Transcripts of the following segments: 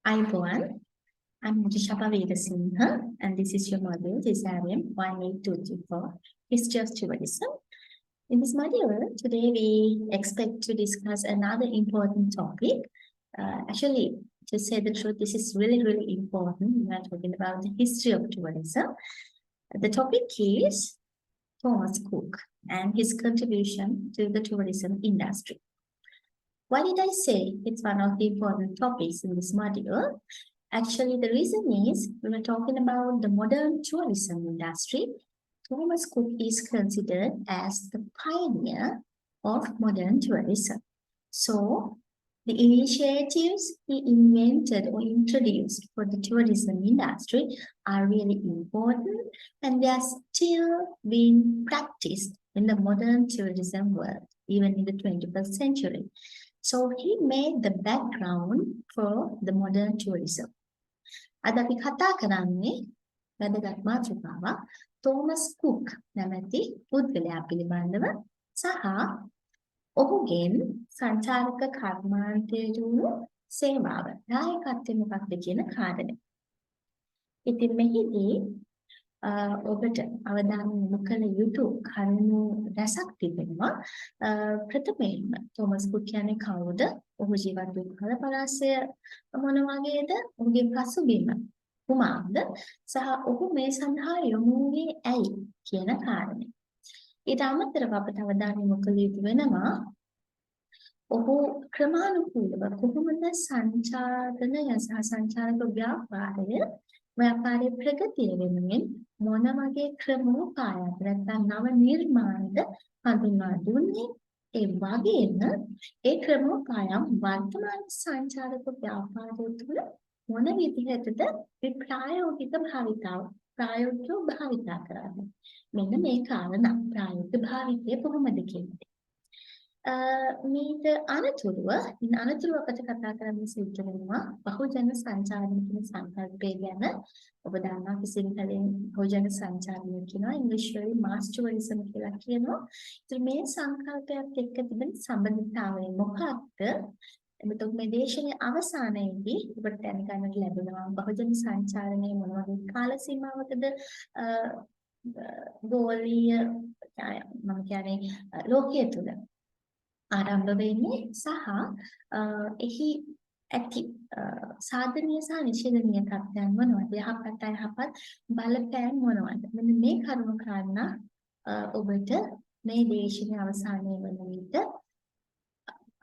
Everyone, I'm Jishapa Vedasinha, and this is your module, TCRM 18234, History of Tourism. In this module, today we expect to discuss another important topic. Actually, to say the truth, this is really important. We are talking about the history of tourism. The topic is Thomas Cook and his contribution to the tourism industry. Why did I say it's one of the important topics in this module? Actually, the reason is we were talking about the modern tourism industry. Thomas Cook is considered as the pioneer of modern tourism. So, the initiatives he invented or introduced for the tourism industry are really important and they are still being practiced in the modern tourism world, even in the 21st century. So he made the background for the modern tourism. අද අපි කතා කරන්නේ වැදගත් මාතෘකාවක් Thomas cook නැමැති පුද්ගලයා පිළිබඳව සහ ඔහුගෙන් සංචාරක කර්මාන්තයේ දුණු සේවාව නායකත්වය මොකක්ද කියන කාරණය. ඉතින් මෙහිදී ඔබට අවධානය යොමු කළ යුතු කරුණු රැසක් තිබෙනවා. ප්‍රථමයෙන්ම තෝමස් කුක් කියන්නේ කවුද? ඔහු ජීවත් වූ කාල පරාසය මොන වගේද? ඔහුගේ පසුබිම කුමක්ද? සහ ඔහු මේ සඳහා යොමු වුණේ ඇයි කියන කාරණය. ඊට අමතරව අපට අවධානය යොමු කළ යුතු වෙනවා ඔහු ක්‍රමානුකූලව කොහොමද සංචාරණය සහ සංචාරක ව්‍යාපාරයේ ප්‍රගතිය වෙනුවෙන් මොන වගේ ක්‍රමෝපායද නැත්නම් නව නිර්මාණද හඳුන්වා දුන්නේ ඒ වගේම ඒ ක්‍රමෝපායම් වර්තමාන සංචාරක ව්‍යාපාරය තුළ මොන විදිහටද ප්‍රායෝගිකව භාවිතා කරන්නේ මෙන්න මේ කාරණා ප්‍රායෝගික භාවිතය කොහොමද කියන්නේ මීට අනතුරුව අපිට කතා කරන්න සිද්ධ වෙනවා බහුජන සංචාරණය කියන සංකල්පය ගැන ඔබ දන්නවා සිංහලෙන් බහුජන සංචාරණය කියනවා ඉංග්‍රීසි වලින් mass tourism කියලා කියනවා ඉතින් මේ සංකල්පයත් එක්ක තිබෙන සම්බන්ධතාවය මොකක්ද එතකොට මේ දේශනයේ අවසානයේදී ඔබට දැනගන්න ලැබෙනවා බහුජන සංචාරණය මොන වගේ කාල සීමාවකද ගෝලීය මම කියන්නේ ලෝකයේ තුල ආරම්භ වෙන්නේ සහ එහි ඇති සාධනීය සහ නිෂේධනීය තත්ත්වයන් මොනවද යහපත් අයහපත් බලපෑම් මොනවද මෙන්න මේ කරුණු කාරණා ඔබට මේ දේශනයේ අවසානයේ වන විට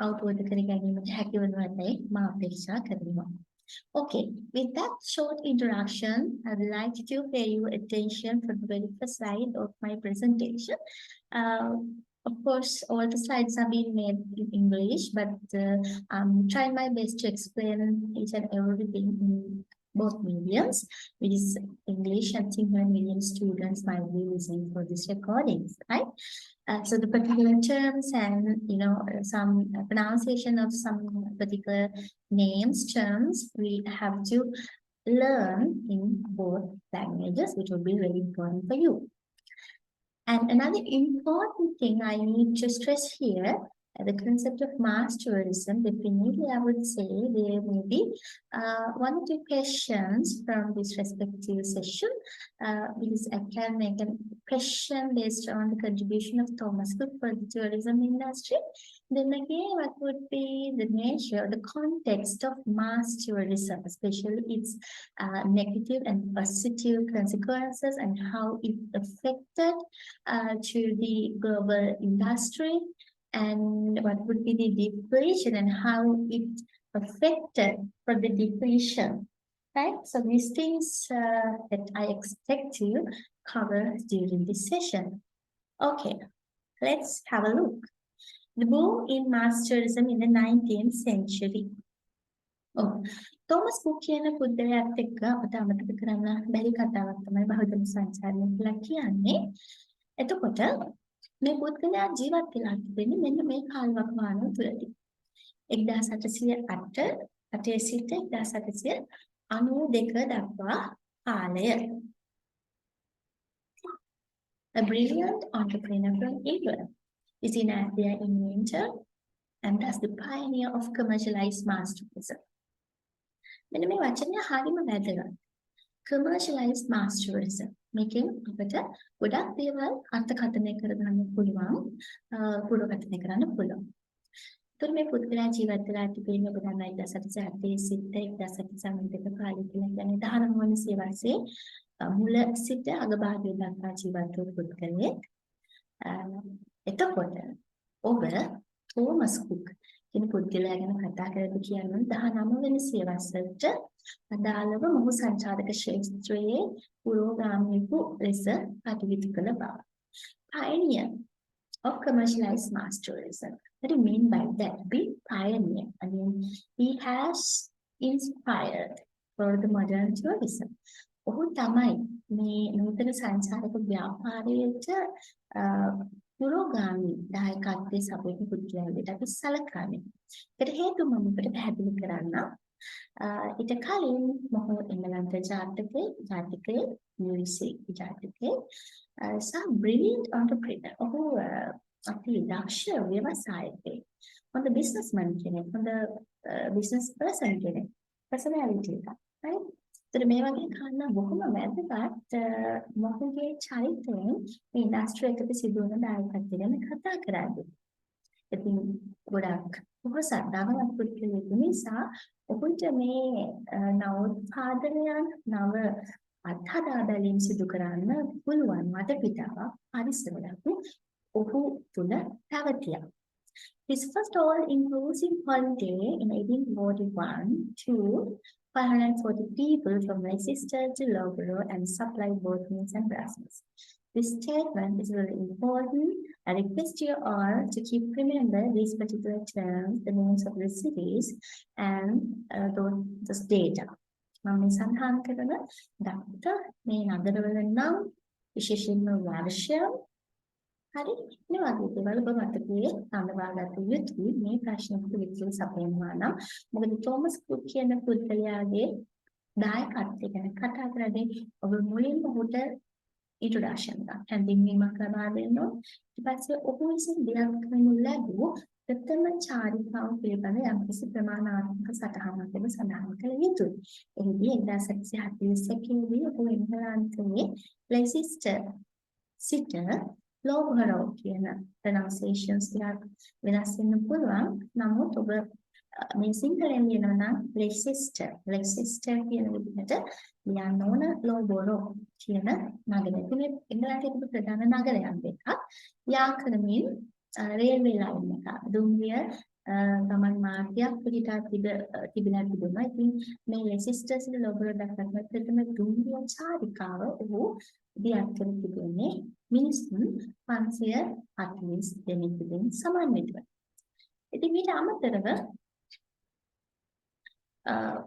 අවබෝධ කර ගැනීමට හැකි වනවායි මා අපේක්ෂා කරනවා. Okay, with that short introduction, I would like to pay your attention for the very first slide of my presentation. Of course, all the slides are being made in English, but I'm trying my best to explain each and everything in both mediums, which is English and Sinhala medium students might be listening for this recording, right? So the particular terms and some pronunciation of some particular names, terms, we have to learn in both languages, which will be very important for you. And another important thing I need to stress here, the concept of mass tourism, definitely I would say there may be one or two questions from this respective session, because I can make a question based on the contribution of Thomas Cook for the tourism industry. Then again, what would be the nature, the context of mass tourism, especially its negative and positive consequences and how it affected to the global industry, and what would be the depletion and how it affected for the depletion, right? So these things that I expect to cover during this session. Okay, let's have a look. The boom in mass tourism in the 19th century. Thomas cook කියන පුද්ගලයාත් එක්ක අපිට අමතක කරන්න බැරි කතාවක් තමයි බහුජන සංචාරණය කියලා කියන්නේ. එතකොට මේ පුද්ගලයා ජීවත් වෙලා තිබෙන්නේ මෙන්න මේ කාලවකවානුව තුළදී. 1808 සිට 1892 දක්වා කාලය. A brilliant entrepreneur from England is in India in winter and thus the pioneer of commercialized mass tourism. මෙන්න මේ වචනය හරිම වැදගත්. commercialized mass tourism. මේකෙන් අපිට ගොඩක් දේවල් අර්ථකථනය කරගන්න පුළුවන්, පුරවැටනය කරන්න පුළුවන්. ඒතර මේ පුද්ගලයා ජීවත් වෙලා තිබෙන ඔබ දන්නා 1970 සිට 1992 කාලය කියලා කියන්නේ 19 වන සියවසේ මුල සිට අගභාගය දක්වා ජීවත් වූ පුද්ගලයෙක්. එතකොට ඔබ තෝමස් කුක් කියන පුද්ගලයා ගැන කතා කරද්දී කියන්නේ 19 වෙනි සියවසට අදාළව මොහු සංචාරක ක්ෂේත්‍රයේ පුරෝගාමීකු ලෙස කටයුතු කළ බව. Pioneer of commercialized mass tourism. What do you mean by that? Be pioneer. I mean, he has inspired for the modern tourism. ඔහු තමයි මේ නූතන සංචාරක ව්‍යාපාරයට පුරෝගාමී දායකත්වයේ සපයන පුද්ගලයා විදිහට අපි සැලකන්නේ. ඒකට හේතුව මම ඔබට පැහැදිලි කරන්නම්. ඊට කලින් මොහු එංගලන්ත ජාතිකයේ USA ජාතිකයේ some brilliant entrepreneur. ඔහු අති දක්ෂ ව්‍යවසායකයෙක්. හොඳ businessman කෙනෙක්. හොඳ business person කෙනෙක්. personality එක. right? ඒතර මේ වගේ කාරණා බොහොම වැදගත් මොහුගේ චරිතයෙන් මේ ඉන්ඩස්ට්‍රි එකට සිදුවන දායකත්වය ගැන කතා කරන්නේ. ඉතින් ගොඩක් පොහොසත් ධනවත් පුද්ගලයෙක් නිසා ඔහුට මේ නවෝත්පාදනයන් නව අත්හදා බැලීම් සිදු කරන්න පුළුවන් වටපිටාවක් පරිසරයක් ඔහු තුල පැවතියා. His first all-inclusive holiday in 1841 to 540 people from Leicester to Loughborough and supplied both meals and rations. This statement is really important. I request you all to keep remember these particular terms, the names of the cities, and those data. මම සඳහන් කරන දක්ත මේ නගරවල නම් විශේෂයෙන්ම වර්ෂය හරි මේ වගේ දේවල් ඔබ මතකයේ සඳහාගත යුතුයි මේ ප්‍රශ්නකට විසඳුම් සපයනවා නම් මොකද තෝමස් කුක් කියන පුද්ගලයාගේ දායකත්වය ගැන කතා කරද්දී ඔබ මුලින්ම ඔහුට introduction එකක් හැඳින්වීමක් ලබා දෙනවා ඊට පස්සේ ඔහු විසින් දිනක් කරනු ලැබූ ප්‍රථම චාරිකාව පිළිබඳ යම්කිසි ප්‍රමාණාත්මක සටහනක් දෙක සඳහන් කළ යුතුයි. එහිදී 1941 ඔහු එංගලන්තයේ ලෙසිස්ටර් සිට Loughborough කියන pronunciations ටිකක් වෙනස් වෙන්න පුළුවන්. නමුත් ඔබ මේ සිංහලෙන් කියනවා නම් Leicester කියන විදිහට ලියන්න ඕන Loughborough කියන නගරය. මේ එංගලන්තයේ තිබු ප්‍රධාන නගරයක් දෙකක්. යා කරමින් රේල්වේ ලයින් එක දුම්රිය ගමන් මාර්ගයක් පිටා තිබිලා තිබුණා. ඉතින් මේ Leicester සිට Loughborough දක්වා ප්‍රථම දුම්රිය චාරිකාව ඔහු දියත් කර තිබුණේ මිනිසුන් 540 දෙනෙකුගෙන් සමන්විතව. ඉතින් ඊට අමතරව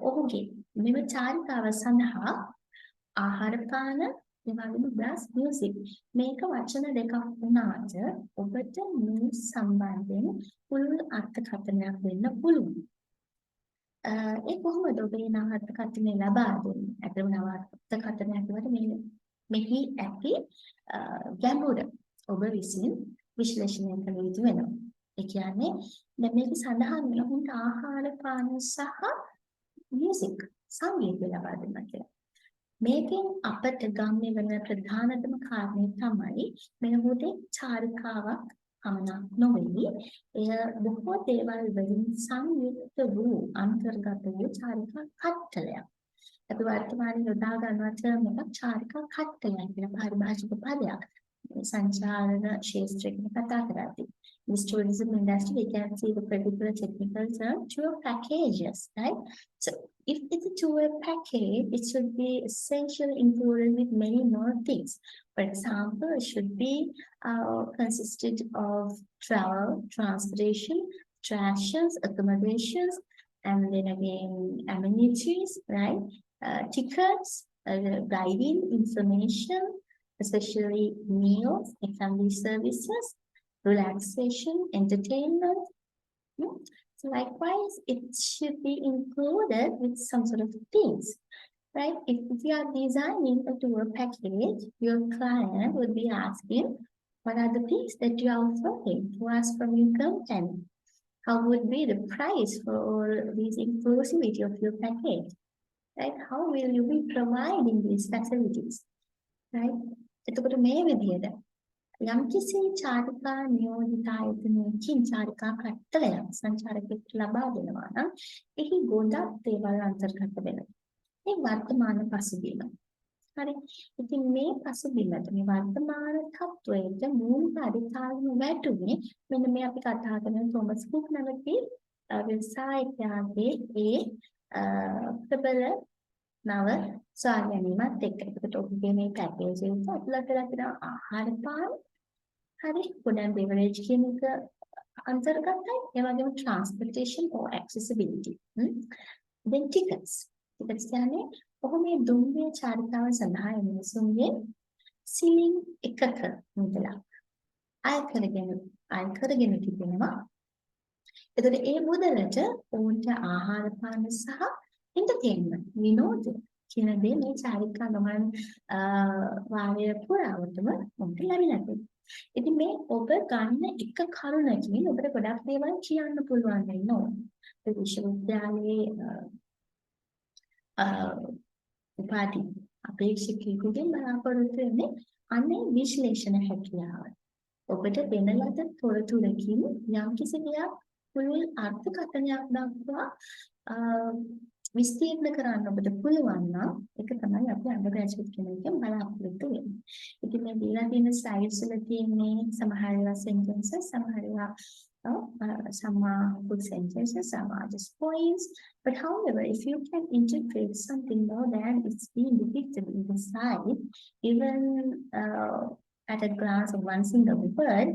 ඔහුගේ මෙම චාරිකාව සඳහා ආහාර පාන එවැගේම බ්‍රාස් මියුසික් මේක වචන දෙකක් වුණාට ඔබට මේ සම්බන්ධයෙන් පුළුල් අර්ථකථනයක් දෙන්න පුළුවන්. ඒ කොහොමද ඔබේ අර්ථකථනය ලබා දෙන්නේ? අතන අර්ථකථනයක් වලට මෙහි ඇති ගැඹුර ඔබ විසින් විශ්ලේෂණය කළ යුතු වෙනවා. ඒ කියන්නේ දැන් මේක සඳහන් වෙන හුන්ට ආහාර පාන සහ මියුසික් සංගීතය ලබා දෙනවා කියලා. මේකෙන් අපට ගම්‍ය වෙන ප්‍රධානතම කාරණේ තමයි මේ මොහොතේ චාරිකාවක් පමණක් නොවේ. එය බොහෝ දේවල් වලින් සංයුක්ත වූ අන්තර්ගත වූ චාරිකා කට්ටලයක්. අපි වර්තමානයේ යොදා ගන්නා ටර්ම් එකක් චාරිකා කට්ටලයක් කියන පාරිභාෂික පදයක්. සංචාරන ක්ෂේත්‍රයක කතා කරද්දී this tourism industry we can see the particular technical term tour packages, right? So if it's a tour package, it should be essentially included with many more things. For example, it should be consisted of travel, transportation, attractions, accommodations, and then again amenities, right? Tickets, guiding, information, especially meals, F&B services, relaxation, entertainment. So likewise, it should be included with some sort of things, right? If you are designing a tour package, your client would be asking, what are the things that you are offering to us from your content? How would be the price for all these inclusivity of your package? right? How will you be providing these facilities, right? එතකොට මේ විදිහට යම්කිසි චාරිකා නියෝජිත ආයතනයකින් චාරිකා කට්ටලයක් සංචාරකයෙකුට ලබා දෙනවා නම් එහි ගොඩක් දේවල් අන්තර්ගත වෙනවා. මේ වර්තමාන පසුබිම. හරි. ඉතින් මේ පසුබිමට මේ වර්තමාන තත්වයට මූලික අධිකාරිය වැටුනේ මෙන්න මේ අපි කතා කරන තෝමස් කුක් නැමැති ව්‍යවසායකයාගේ ඒ ප්‍රබල නව සොයාගැනීමත් එක්ක. ඒකට ඔබගේ මේ පැකේජ් එක අපලට ලැබෙන ආහාර පාන හරි food and beverage කියන එක අන්තර්ගතයි. ඒ වගේම transportation or accessibility. then tickets කියන්නේ ඔහු මේ දුම්රිය චාරිකාව සඳහා මිනිසුන්ගේ සිලින් එකක මුදලක් අය කරගෙන තිබෙනවා. එතකොට ඒ මුදලට ඔවුන්ට ආහාර පාන සහ entertainment විනෝද කියන දේ මේ චාරිකා ගමන් වාරය පුරාවටම ඔවුන්ට ලැබිලා තියෙනවා. ඉතින් මේ ඔබ ගන්න එක කරුණකින් ඔබට ගොඩක් දේවල් කියන්න පුළුවන් වෙනවා. ඒ විශ්වවිද්‍යාලයේ උපාධි අපේක්ෂකයෙකුගෙන් බලාපොරොත්තු වෙන්නේ අනේ විශ්ලේෂණ හැකියාව. ඔබට වෙන ලද තොරතුරකින් යම්කිසි දෙයක් පුළුල් අර්ථකථනයක් දක්වා විස්තීර්ණ කරන්න ඔබට පුළුවන් නම් ඒක තමයි අපි අන්ඩර්ග්‍රැජුවේට් කෙනෙක්ගෙන් බලාපොරොත්තු වෙන්නේ. ඉතින් මේ දීලා තියෙන ස්ලයිඩ්ස් වල තියෙන්නේ සමහර ඒවා sentences, සමහර ඒවා some are good sentences, some are just points. But however, if you can interpret something more than it's being depicted in the slide, even at a glance of one single word,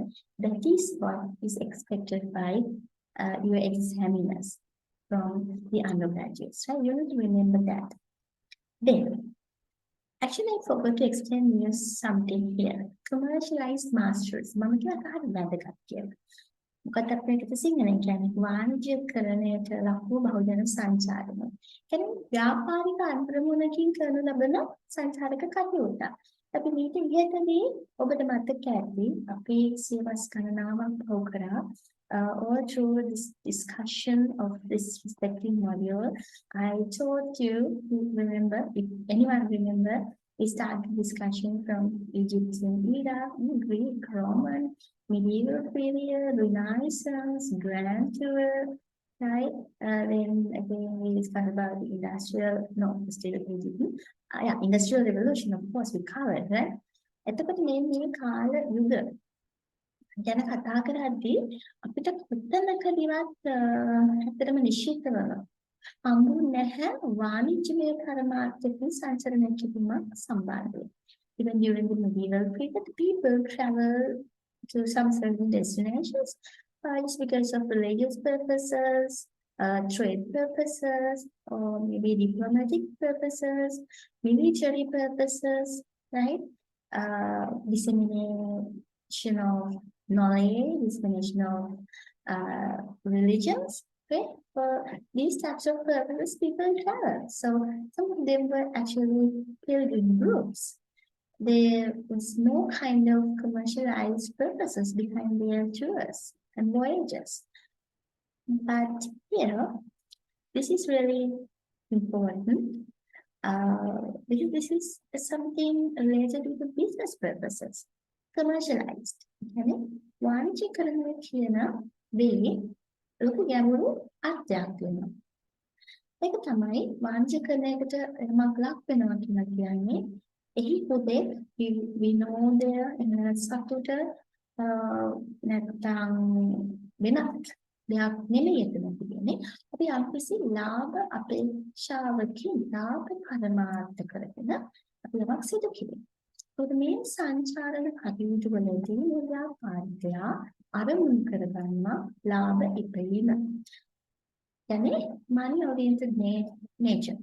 that is what is expected by your examiners from the undergraduates, right? You need to remember that. Then, actually, I forgot to explain you something here. Commercialized masters. මම කියලා කාට වැදගත් කියලා. මොකද අපිට සිංහලෙන් කියන්නේ වාණිජ්‍යකරණයට ලක් වූ බහුජන සංචාරණය. කියන්නේ ව්‍යාපාරික අන්තරමුණකින් කරන ලබන සංචාරක කටයුත්ත. අපි මේක ඉහතදී ඔබට මතක ඇති අපි සියවස් ගණනාවක් පහු කරා all through this discussion of this respective module, I told you, remember, if anyone remember, we started discussion from Egyptian era, Greek, Roman, medieval period, Renaissance, Grand Tour, right? Then again we discussed about the industrial revolution, of course, we covered, right? එතකොට මේ කාල යුග ගැන කතා කරද්දී අපිට කොතනකදීවත් ඇත්තටම නිශ්චිතව හම්බු නැහැ වාණිජ්‍යමය කර්මාන්තකින් සංචරණය කිරීමක් සම්බන්ධව. Even during the medieval period, people travel to some certain destinations just because of religious purposes, trade purposes, or maybe diplomatic purposes, military purposes, right? Dissemination of knowledge, dissemination of religions, right? For these types of purposes, people travel. So some of them were actually pilgrim groups. There was no kind of commercialized purposes behind their tours and voyages. But here, this is really important because this is something related to the business purposes, commercialized. Okay? වාණිජ්‍යකරණය කියන දේ ලොකු ගැඹුරු අර්ථයක් වෙනවා. ඒක තමයි වාණිජ්‍යකරණයකට යමක් ලක් වෙනවා කියලා කියන්නේ. එහි පොතේ විනෝදය සතුට නැත්නම් වෙනත් දෙයක් නෙමෙයි එතන තියෙන්නේ. අපි යම්කිසි ලාභ අපේක්ෂාවකින් ලාභ පරමාර්ථ කරගෙන අපි යමක් සිදු කිරීම. ඒකට මේ සංචාරන කටයුතු වලදී ව්‍යාපාරිකයා අරමුණු කරගන්න ලාභ ඉපීම. කියන්නේ money oriented nature.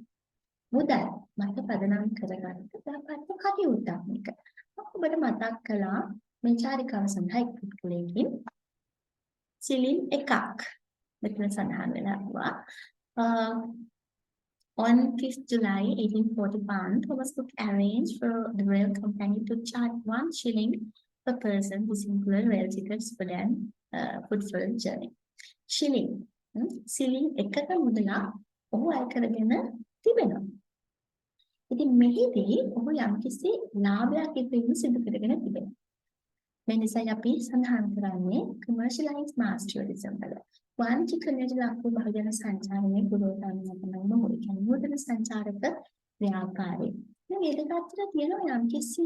මුදල් මත පදනම් කරගන්න ව්‍යාපාරික කටයුත්තක් මේක. ඔබට මතක් කළා මේ චාරිකාව සඳහා එක් පුද්ගලයෙකින් සිලින් එකක් මෙතන සඳහන් වෙනවා. On 5th July 1841, Thomas Cook arranged for the rail company to charge 1 shilling per person. This included rail tickets, food and food for the journey. Shilling, සිලින් එකක මුදලක් ඔහු අය කරගෙන තිබෙනවා. ඉතින් මෙහිදී ඔහු යම්කිසි ලාභයක් ඉදිරියෙන් සිදු කරගෙන තිබෙනවා. මේ නිසායි අපි සඳහන් කරන්නේ commercialized mass tourism වල. වාණිජිකරණයට ලක් වූ බහුජන සංචාරයේ පුරෝගාමී තමයි මොහු. ඒ කියන්නේ නූතන සංචාරක ව්‍යාපාරය. මේ දෙක අතර තියෙනවා යම්කිසි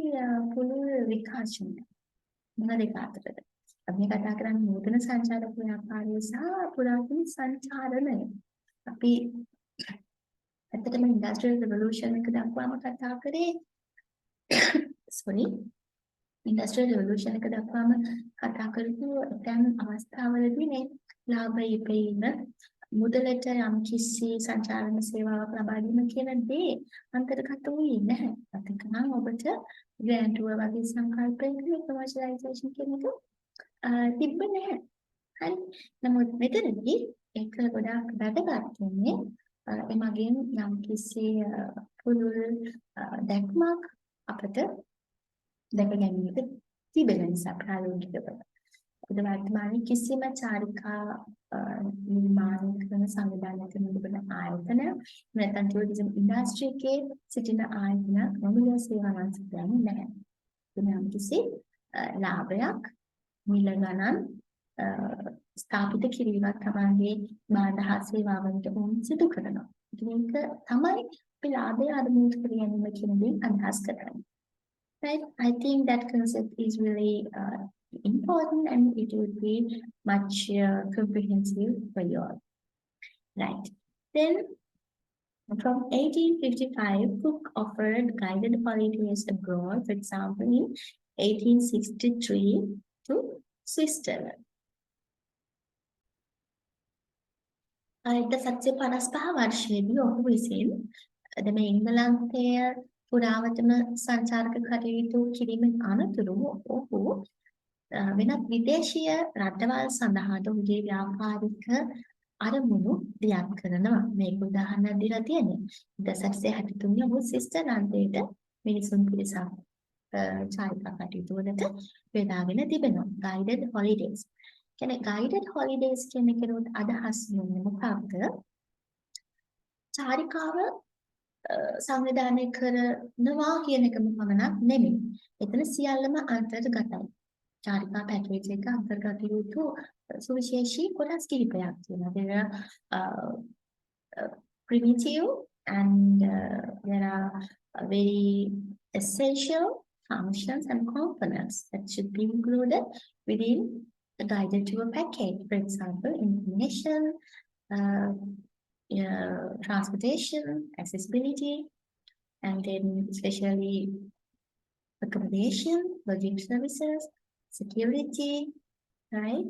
පුළුල් විකාශනයක්. මොන දෙක අතරද? අපි කතා කරන්නේ නූතන සංචාරක ව්‍යාපාරය සහ පුරාතන සංචාරණය. අපි ඇත්තටම ඉන්ඩස්ට්‍රියල් රිවොලූෂන් එක දක්වාම කතා කරේ sorry ඉන්ඩස්ට්‍රියල් රිවොලූෂන් එක දක්වාම කතා කරපු දැන් අවස්ථාවලදී මේ ලාභ ඉපෙීම මුදලට යම්කිසි සංචාරණ සේවාවක් ලබා දීම කියන දේ අන්තර්ගත වුණේ නැහැ. අතික නම් ඔබට ග්‍රෑන්ඩ් ටුවර් වගේ සංකල්පයක කොමර්ෂියලයිසේෂන් කියන එක තිබ්බ නැහැ. හරි. නමුත් මෙතනදී ඒක ගොඩාක් වැදගත් වෙන්නේ එමගින් යම්කිසි පුළුල් දැක්මක් අපට දැක ගැනීමට තිබෙන නිසා ප්‍රායෝගිකව. අද වර්තමානයේ කිසිම චාරිකා නිර්මාණ කරන සංවිධානයක නිලබන ආයතන නැත්නම් ටුරිසම් ඉන්ඩස්ට්‍රි එකේ සිටින ආයතන මොමුලිය සේවාවන් සපයන්නේ නැහැ. යම්කිසි ලාභයක් මිල ගණන් ස්ථාපිත කිරීමක් තමයි බාධා සේවාවන්ට උන් සිදු කරනවා. මේක තමයි අපි ලාභය අරමුණු කර ගැනීම කියන දේ අදහස් කරන්නේ. Right? I think that concept is really important and it would be much comprehensive for you all. Right. Then from 1855, Cook offered guided holidays abroad, for example, in 1863 to Switzerland. 1955 වර්ෂයේදී ඔහු විසින් මේ එංගලන්තය පුරාවටම සංචාරක කටයුතු කිරීමෙන් අනතුරු ඔහු වෙනත් විදේශීය රටවල් සඳහා ඔහුගේ ව්‍යාපාරික අරමුණු දියත් කරනවා. මේක උදාහරණයක් දීලා තියෙනවා. 1963 ඔහු ස්විට්සර්ලන්තයට මිනිසුන් පිරිසක් චාරිකා කටයුතු වලට බෙදාගෙන තිබෙනවා. guided holidays. කියන්නේ guided holidays කියන එකනොත් අදහස් වෙන්නේ මොකක්ද? චාරිකාව සංවිධානය කරනවා කියන එකම පමණක් නෙමෙයි. එතන සියල්ලම අන්තර්ගතයි. චාරිකා පැකේජ් එක අන්තර්ගත යුතු සුවිශේෂී කොටස් කිහිපයක් තියෙනවා. There are primitive and there are very essential functions and components that should be included within the guided tour package. For example, information, transportation, accessibility, and then especially accommodation, lodging services, security, right?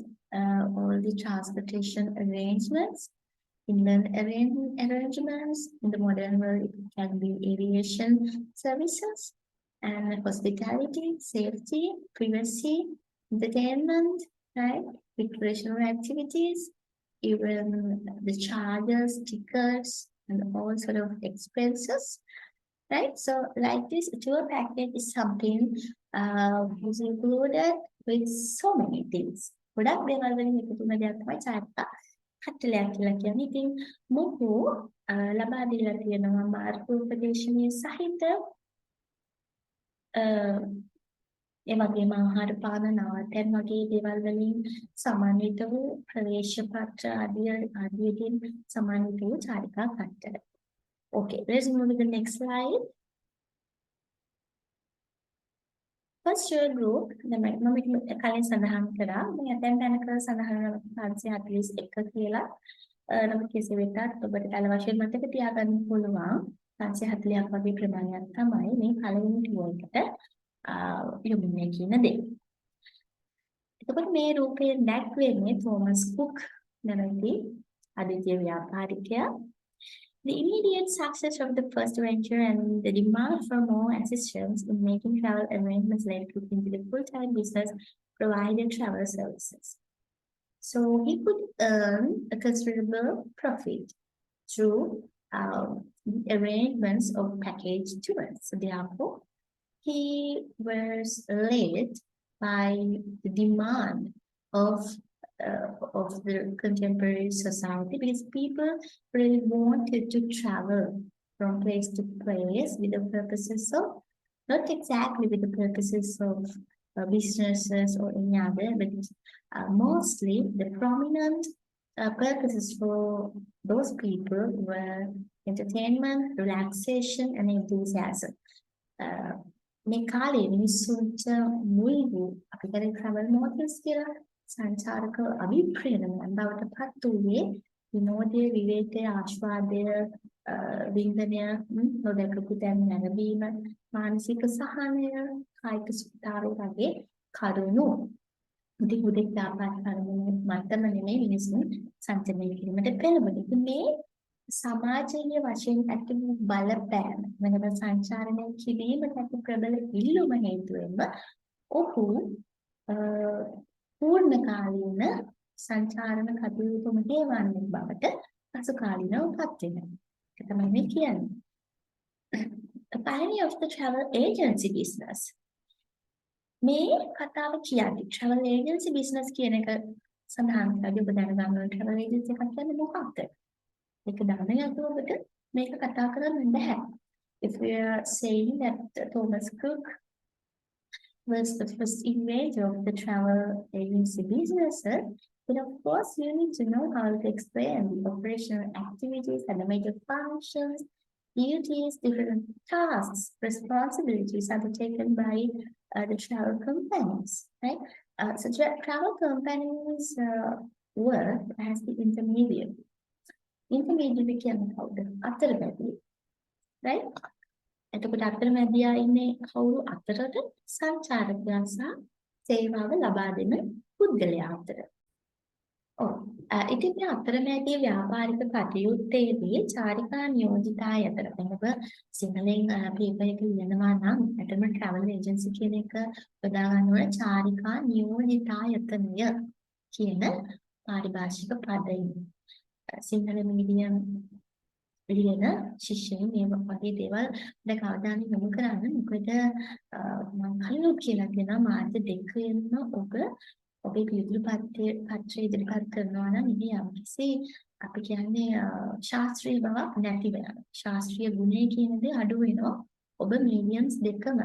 All the transportation arrangements, inland arrangements. In the modern world, it can be aviation services and hospitality, safety, privacy, entertainment, right? Recreational activities, even the charges, tickets, and all sort of expenses, right? So like this tour package is something is included with so many things. ගොඩක් දේවල් වලින් එකතු වෙන දෙයක් තමයි චාරිකා කට්ටලයක් කියලා කියන්නේ. ඉතින් මොහු ලබා දීලා තියෙනවා මාර්ගෝපදේශනීය සහිත ඒ වගේම ආහාර පාන නවාතැන් වගේ දේවල් වලින් සමන්විත වූ ප්‍රවේශ පත්‍ර ආදියකින් සමන්විත වූ චාරිකා කට්ටල. Okay, let's move to the next slide. First year group මම කලින් සඳහන් කරා මේ අතෙන් තැනක සඳහන් 541 කියලා නම් කෙසේ වෙතත් ඔබට කල වශයෙන් මතක තියාගන්න පුළුවන් 540ක් වගේ ප්‍රමාණයක් තමයි මේ පළවෙනි ටියර් එකට යොමුනේ කියන දේ. එතකොට මේ රූපයෙන් දැක්වෙන්නේ තෝමස් කුක් නැමැති අදිතිය ව්‍යාපාරිකයා. The immediate success of the first venture and the demand for more assistance in making travel arrangements led Cook into the full-time business providing travel services. So he could earn a considerable profit through the arrangements of package tours. So therefore, he was led by the demand of the contemporary society because people really wanted to travel from place to place with the purposes of, not exactly with the purposes of businesses or any other, but mostly the prominent purposes for those people were entertainment, relaxation, and enthusiasm. මේ කාලේ මිනිස්සුන්ට මුල් වූ අපි කියන්නේ travel motives කියලා සංචාරක අභිප්‍රේරණයන් බවට පත් වූයේ විනෝදයේ විවේකයේ ආස්වාදය වින්දනය නොදකපු තැන් නැරඹීම මානසික සහනය කායික සුවතාව වගේ කරුණු උදේ දාපත් කරන මට්ටම නෙමෙයි මිනිස්සුන් සංචලනය කිරීමට පෙළඹෙන්නේ. මේ සමාජීය වශයෙන් ඇති වූ බලපෑම වෙනම සංචාරණය කිරීමට ඇති ප්‍රබල ඉල්ලුම හේතුවෙන්ම ඔහු පූර්ණකාලීන සංචාරණ කටයුතු මෙහෙවන්නේ බවට පසුකාලීනව පත් වෙනවා. ඒක තමයි මේ කියන්නේ. The pioneer of the travel agency business. මේ කතාව කියන්නේ travel agency business කියන එක සඳහන් කරලා ඔබ දැනගන්න ඕන travel agency එකක් කියන්නේ මොකක්ද? ඒක දන්නේ නැතුව ඔබට මේක කතා කරන්න බෑ. If we are saying that Thomas Cook was the first inventor of the travel agency business, then of course you need to know how to explain the operational activities and the major functions, duties, different tasks, responsibilities undertaken by the travel companies, right? So travel companies work as the intermediary. Intermediary කියන්නේ කවුද? අතරමැදිය. right? එතකොට අතරමැදියා ඉන්නේ කවුරු අතරද? සංචාරකයා සහ සේවාව ලබා දෙන පුද්ගලයා අතර. ඉතින් මේ අතරමැදිය ව්‍යාපාරික කටයුත්තේදී චාරිකා නියෝජිතය අතර වෙනව සිංහලෙන් පේපර් එක ලියනවා නම් ඇත්තම travel agency කියන එක යොදා ගන්න ඕන චාරිකා නියෝජිතයතනය කියන පාරිභාෂික පදයෙන්. සිංහල මීඩියම් ලියන ශිෂ්‍යයන් මේ වගේ දේවල් දැන් අවධානය යොමු කරන්න. මොකද මම කලින් කියලා කියනවා මාර්ග දෙකෙන්ම ඔබේ විදුලි පත්‍රය ඉදිරිපත් කරනවා නම් ඉතින් යම්කිසි අපි කියන්නේ ශාස්ත්‍රීය බවක් නැති වෙනවා. ශාස්ත්‍රීය ගුණය කියන දේ අඩු වෙනවා. ඔබ මීඩියම්ස් දෙකම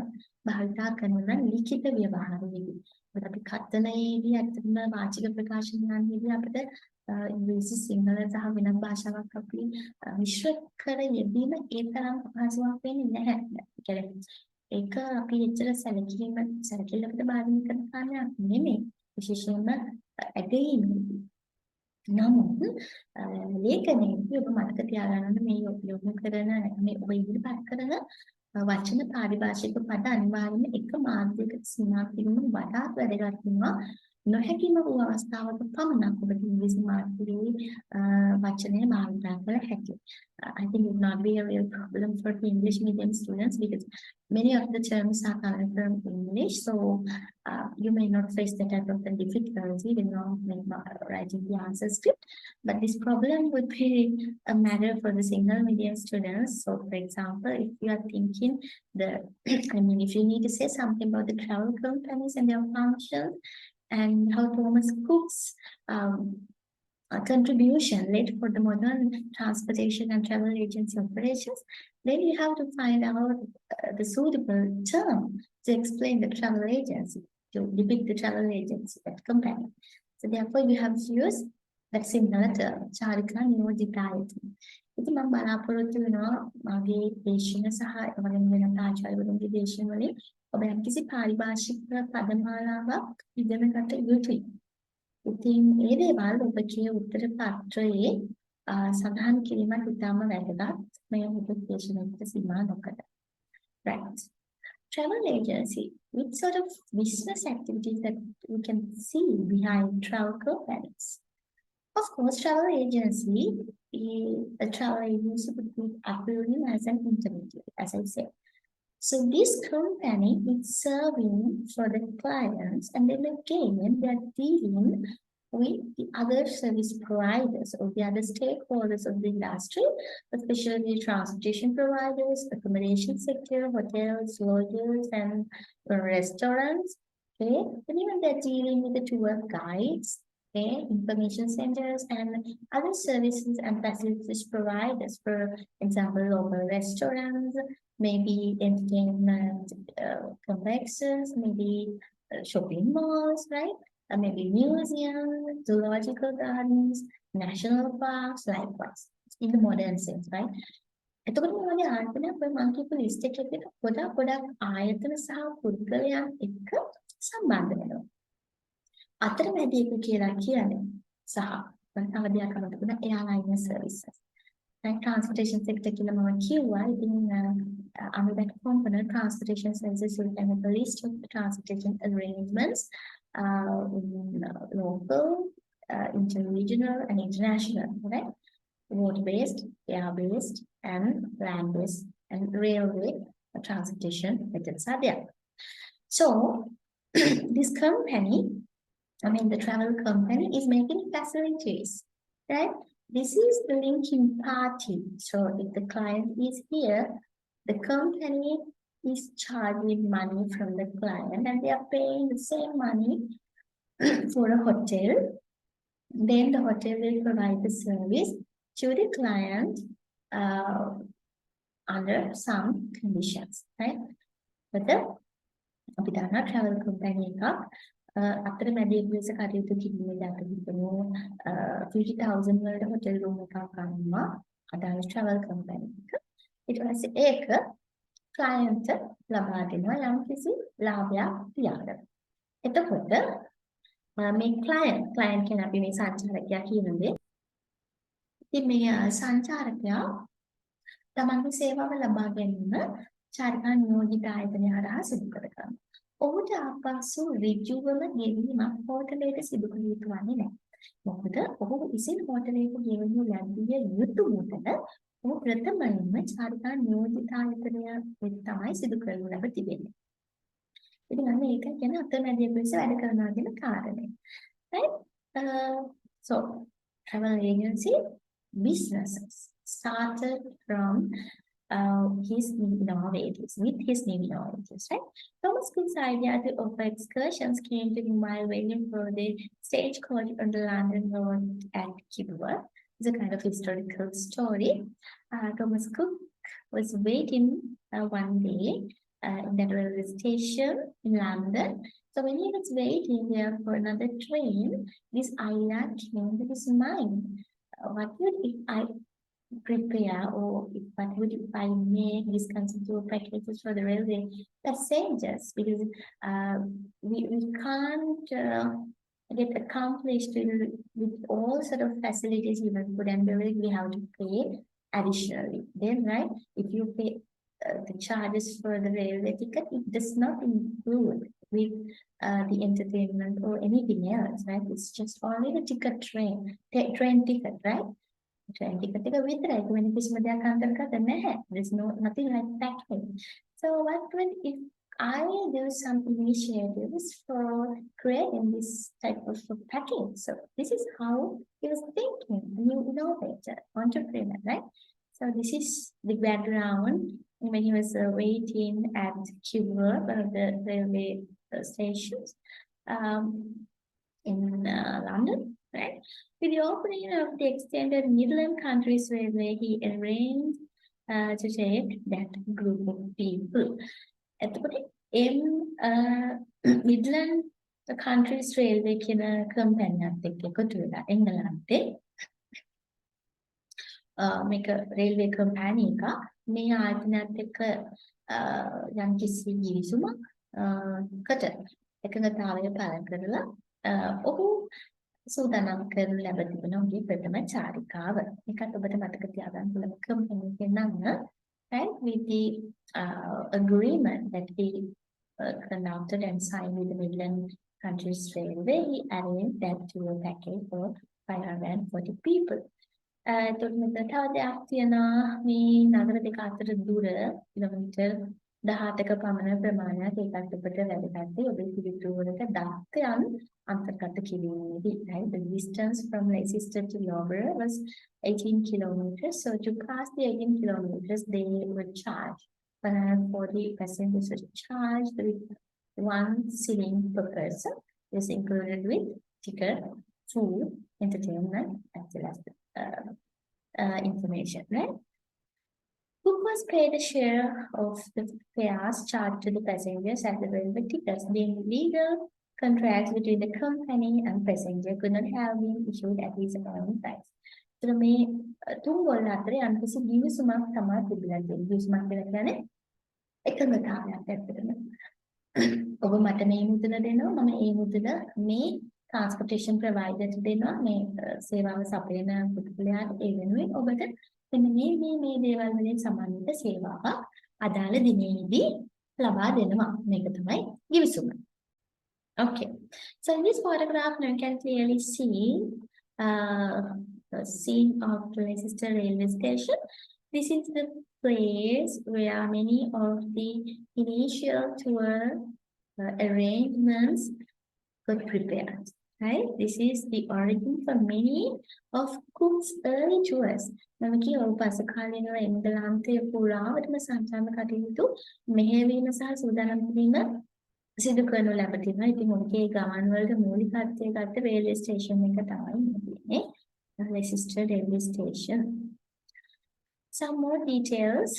භාවිතා කරනවා නම් ලිඛිත ව්‍යවහාරයේදී. මොකද අපි කතනයේදී ඇත්තටම වාචික ප්‍රකාශනයන්හිදී අපිට ඉංග්‍රීසි සිංහල සහ වෙනත් භාෂාවක් අපි මිශ්‍ර කර යෙදීම ඒ තරම් අපහසුයක් වෙන්නේ නැහැ. ඒක අපි එච්චර සැලකිල්ලකට බාධා කරන කාරණයක් නෙමෙයි. විශේෂයෙන්ම ඇගීමේදී. නමුත් ලේඛනයේදී ඔබ මතක තියාගන්න මේ යොමු කරන මේ ඔබ ඉදිරිපත් කරන වචන පාරිභාෂික පද අනිවාර්යයෙන්ම එක මාධ්‍යයකට සීමා කිරීම වඩාත් වැදගත් වෙනවා. නොහැකිම වූ අවස්ථාවක පමණක් ඔබට ඉංග්‍රීසි මාධ්‍යයේ වචනය භාවිත කළ හැකියි. I think it will not be a real problem for the English medium students because many of the terms are coming from English, so you may not face that type of difficulty when you're writing the answer script. But this problem would be a matter for the single medium students. So, for example, if you are thinking if you need to say something about the travel companies and their functions, and how Thomas Cook's contribution led for the modern transportation and travel agency operations, then you have to find out the suitable term to explain the travel agency, to depict the travel agency, that company. So therefore, you have to use that similar term, Charika Niyojitayati. ඉතින් මම බලාපොරොත්තු වෙනවා මගේ දේශන සහ එවැනි වෙනත් ආචාර්යවරුන්ගේ දේශන වලින් ඔබ යම්කිසි පාරිභාෂික පදමාලාවක් ඉගෙනගත යුතුයි. ඉතින් ඒ දේවල් ඔබගේ උත්තර පත්‍රයේ සඳහන් කිරීමත් ඉතාම වැදගත්. මේ උපදේශනයකට සීමා නොකර. Right. Travel agency, which sort of business activities that we can see behind travel companies? Of course, a travel agency would be appearing as an intermediary, as I said. So this company is serving for the clients, and then again they're dealing with the other service providers or the other stakeholders of the industry, especially the transportation providers, accommodation sector, hotels, lodges, and restaurants. Okay, and even they're dealing with the tour guides okay, information centers and other services and facilities providers, for example, local restaurants, maybe entertainment complexes, maybe shopping malls, right? Maybe museums, zoological gardens, national parks, likewise, in the modern sense, right? එතකොට මේ වගේ ආයතනයක් ඔය මම කියපු list එකේ ගොඩක් ආයතන සහ පුද්ගලයන් එක්ක සම්බන්ධ වෙනවා. අතරමැදියෙකු කියලා කියන්නේ සහ තව දෙයක් අමතක වුණා airline services. Right, transportation sector කියලා මම කිව්වා. ඉතින් under that component transportation services will have a list of the transportation arrangements in local, interregional and international, right? Road-based, air-based, and land-based and railway transportation methods are there. So this company, I mean the travel company, is making facilities, right? This is the linking party. So if the client is here, the company is charging money from the client and they are paying the same money for a hotel. Then the hotel will provide the service to the client under some conditions, right? But අපි දන්නා travel company එකක් අතරමැදියෙකු ලෙස කටයුතු කිරීමේදී අපි හිතමු 50,000 වලට hotel room එකක් ගන්නවා අදාළ travel company එක. ඊට පස්සේ ඒක client ලබා දෙනවා යම්කිසි ලාභයක් තියාගෙන. එතකොට මේ client කියන අපි මේ සංචාරකයා කියන්නේ ඉතින් මේ සංචාරකයා තමන්ගේ සේවාව ලබා ගැනීම චාරිකා නියෝජිත ආයතනය හරහා සිදු කරගන්නවා. ඔහුට ආපසු ඍජුවම ගෙවීමක් හෝටලයට සිදු කළ යුතු වන්නේ නැහැ. මොකද ඔහු විසින් හෝටලයට ගෙවනු ලැබිය යුතු මුදල ඔහු ප්‍රථමයෙන්ම චාරිකා නියෝජිත ආයතනය වෙත තමයි සිදු කරනු ලැබ තිබෙන්නේ. ඉතින් අන්න ඒක කියන්නේ අතරමැදියෙකු ලෙස වැඩ කරනවා කියන කාරණය. Right? So travel agency businesses started from his innovatives, right? Thomas Cook's idea to offer excursions came to him while waiting for the stagecoach on the London Road at Kibworth. It's a kind of historical story. Thomas Cook was waiting one day in the railway station in London. So when he was waiting there for another train, this idea came to his mind. What would if I prepare or what would if I make these conceptual packages for the railway passengers, because we can't get accomplished with all sort of facilities we must put and we have to pay additionally. Then, right, if you pay the charges for the railway ticket, it does not include with the entertainment or anything else, right? It's just only the ticket train ticket, right? Train ticket එක විතරයි. වෙන කිසිම දෙයක් අන්තර්ගත නැහැ. There's nothing like that. So what would if I do some initiatives for creating this type of package? So this is how he was thinking, new innovator, entrepreneur, right? So this is the background when he was waiting at Kibworth, one of the railway stations in London, right? With the opening of the extended Midland Countries Railway, he arranged to take that group of people. එතකොට Midland Countries Railway කියන කම්පැනිත් එක්ක එකතු වෙලා එංගලන්තේ මේක railway company එක මේ ආයතනයත් එක්ක යම්කිසි ගිවිසුමක් කට එකඟතාවය පළ කරලා ඔහු සූදානම් කරනු ලැබ තිබෙන ඔහුගේ ප්‍රථම චාරිකාව. මේකත් ඔබට මතක තියාගන්න පුළුවන් කම්පැනි එකේ නම, right, with the agreement that he conducted and signed with the Midland Countries Railway, he arranged that tour package for 540 people. එතකොට මෙතන තව දෙයක් තියෙනවා. මේ නගර දෙක අතර දුර කිලෝමීටර් 18ක පමණ ප්‍රමාණයක් ඒකත් ඔබට වැදගත්. ඔබේ පිළිතුරකට දත්තයන් අන්තර්ගත කිරීමේදී, right, the distance from Leicester to Loughborough was 18 kilometers. So to pass the 18 kilometers, they were charged. For the passengers were charged with 1 shilling per person. This included with ticket food, entertainment, as well as information, right? Cook was paid a share of the fares charged to the passengers as the railway tickets, being legal contracts between the company and passenger could not have been issued at his own price. So මේ තුන් ගොල්ල අතරේ අන්තිම ගිවිසුමක් තමයි තිබිලා තියෙන්නේ. ගිවිසුමක් කියලා කියන්නේ එකඟතාවයක් ඇත්තටම. ඔබ මට මේ මුදල දෙනවා මම ඒ මුදල මේ transportation provider දෙනවා මේ සේවාව සපයන පුද්ගලයාට ඒ වෙනුවෙන් ඔබට මෙන්න මේ දේවල් වලින් සම්බන්ධිත සේවාවක් අදාළ දිනේදී ලබා දෙනවා මේක තමයි ගිවිසුම. Okay, so in this photograph you can clearly see the scene of Leicester railway station. This is the place where many of the initial tour arrangements got prepared. Right? This is the origin for many of Cook's early tours. මම කියව පසුකාලීනව එංගලන්තයේ පුරාවටම සංචාරන කටයුතු මෙහෙයවීම සහ සූදානම් කිරීම සිදු කරනු ලැබ තිබෙනවා. ඉතින් ඔබගේ ගමන් වලට මූලිකත්වය ගත්ත රේල්වේ ස්ටේෂන් එක තමයි තියෙන්නේ. Leicester railway station. Some more details.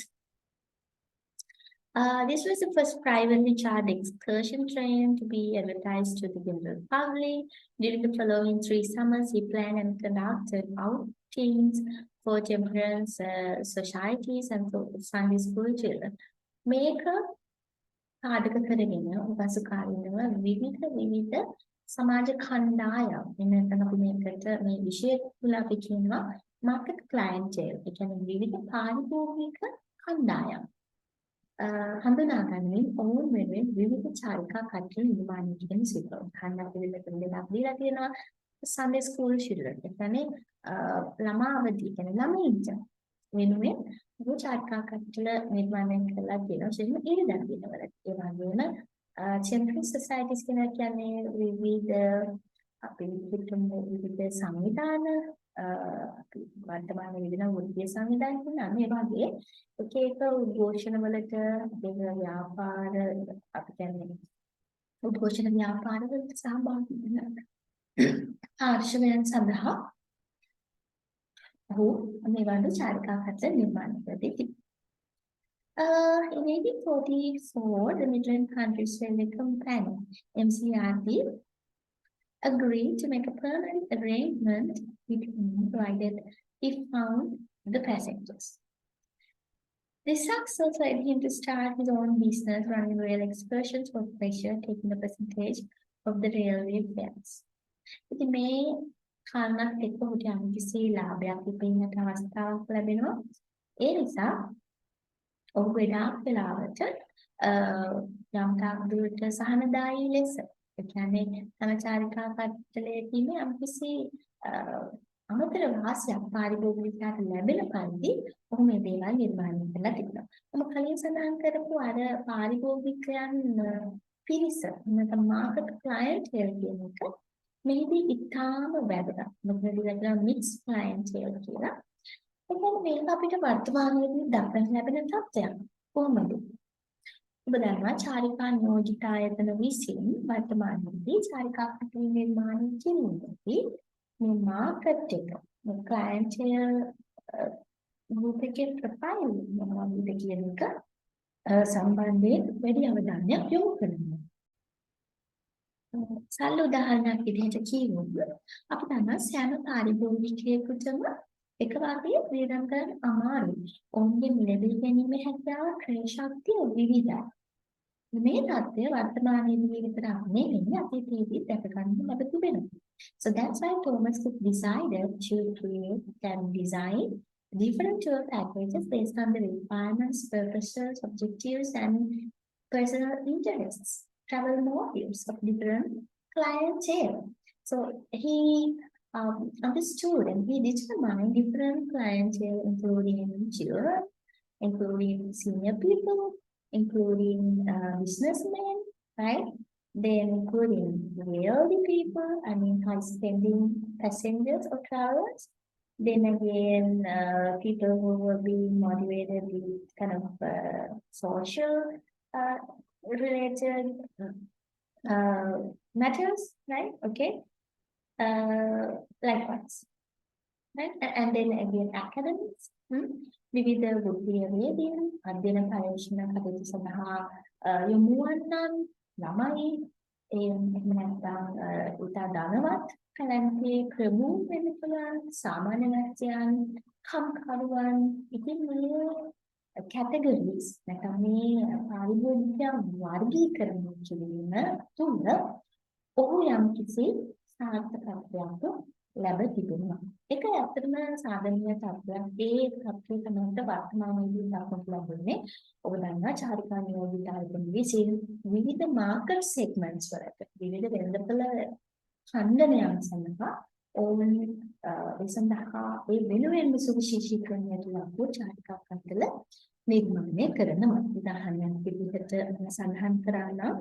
This was the first privately chartered excursion train to be advertised to the general public. During the following 3 summers, he planned and conducted outings for temperance societies and for Sunday school children. මේක පාදක කරගෙන උපසකාරීනව විවිධ සමාජ කණ්ඩායම් එන්නතන අපි මේකට මේ විෂය තුල අපි කියනවා market clientele. ඒ කියන්නේ විවිධ පාරිභෝගික කණ්ඩායම් හඳුනා ගැනීම ඔවුන් වෙනුවෙන් විවිධ චාරිකා කටයුතු නිර්මාණය කිරීම සිදු කරනවා. කණ්ඩායම් පිළිබඳව දෙයක් දීලා තියෙනවා. Sunday school children. ඒ කියන්නේ ළමා අවදි කියන්නේ ළමයින්ට වෙනුවෙන් මේ චාරිකා කටයුතු නිර්මාණය කරලා තියෙනවා. ඒකම ඉරිදා දිනවල. ඒ වගේම temperance societies කියන්නේ විවිධ අපි විවිධ සංවිධාන අපි වර්තමානයේ විදින වෘත්තීය සංවිධාන කියනවා. මේ වගේ එක උද්ඝෝෂණ වලට ව්‍යාපාර අපි කියන්නේ උද්ඝෝෂණ ව්‍යාපාර වලට සහභාගී වෙන ආර්ශවයන් සඳහා ඔහු මේ වගේ චාරිකා කටයුතු නිර්මාණය කරලා තිබෙනවා. In 1844, the Midland Counties Railway Company (MCRD) agreed to make a permanent arrangement with him, provided he found the passengers. This success led him to start his own business, running rail excursions for pleasure, taking a percentage of the railway fares. ඉතින් මේ කාරණාත් එක්ක ඔහුට යම්කිසි ලාභයක් ලැබෙන්නට අවස්ථාවක් ලැබෙනවා. ඒ නිසා ඔහු ගොඩාක් වෙලාවට යම් තාක් දුරට සහනදායී ලෙස ඒ කියන්නේ තම චාරිකා කට්ටලයේදී යම්කිසි අමතර වාසියක් පාරිභෝගිකයාට ලැබෙන පරිදි ඔහු මේ දේවල් නිර්මාණය කරලා තිබෙනවා. මම කලින් සඳහන් කරපු අර පාරිභෝගිකයන් පිරිස නැත්නම් මාකට් ක්ලයන්ට් කියන එක මෙහිදී ඉතාම වැදගත්. මොකද මේකට මික්ස් ක්ලයන්ට් කියලා. ඒකෙන් මේක අපිට වර්තමානයේදී දක්වන්න ලැබෙන තත්ත්වයක්. කොහොමද? ඔබ දන්නවා චාරිකා නියෝජිත ආයතන විසින් වර්තමානයේදී චාරිකා කටයුතු නිර්මාණය කිරීමේදී මේ මාකට් එක මේ ක්ලයන්ට් ගෲප් එකේ ප්‍රොෆයිල් මොනවද කියන එක සම්බන්ධයෙන් වැඩි අවධානයක් යොමු කරනවා. සරල උදාහරණයක් විදිහට කියවොත් අපි දන්නවා සෑම පාරිභෝගිකයෙකුටම එක වගේ ක්‍රියාම් කරන්න අමාරුයි. ඔවුන්ගේ මිලදී ගැනීමේ හැකියාව ක්‍රය ශක්තිය විවිධයි. මේ தත්ත්වය වර්තමානයේදී විතරක් නෙමෙයි අතීතයේදී දැක ගන්න ලැබ තිබෙනවා. So that's why Thomas Cook decided to create and design different tour packages based on the requirements, purposes, objectives, and personal interests, travel motives of different clientele. So he understood and he determined different clientele, including children, including senior people, including businessmen, right? Then including wealthy people, I mean high-spending passengers or travelers. Then again, people who will be motivated with kind of social related matters, right? Okay. Likewise. Right? And then again, academics. විවිධ වෘත්තීය වේදින අධ්‍යයන පරීක්ෂණ කටයුතු සඳහා යොමු වන්නන් ළමයි එහෙම නැත්නම් ඉතා ධනවත් කලන්තේ ක්‍රමු වෙන්න පුළුවන් සාමාන්‍ය නැත්නම් කම්කරුවන් ඉතින් මේ categories නැත්නම් මේ පාරිභෝගික වර්ගීකරණය කිරීම තුළ ඔහු යම්කිසි සාර්ථකත්වයක් ලැබ තිබෙනවා. ඒක ඇත්තටම සාධනීය තත්ත්වයක්. ඒ තත්ත්වය තමයි වර්තමානයේදී දක්වනු ලැබෙන්නේ. ඔබ දන්නවා චාරිකා නියෝජිතයන් විසින් විවිධ මාකට් සෙග්මන්ට්ස් වලට විවිධ වෙළඳපොළ ඛණ්ඩනයන් සඳහා ඔවුන් ඒ සඳහා ඒ වෙනුවෙන් සුවිශේෂීකරණයට ලක්ව චාරිකා කන්දල නිර්මාණය කරනවා. උදාහරණයක් විදිහට සඳහන් කරා නම්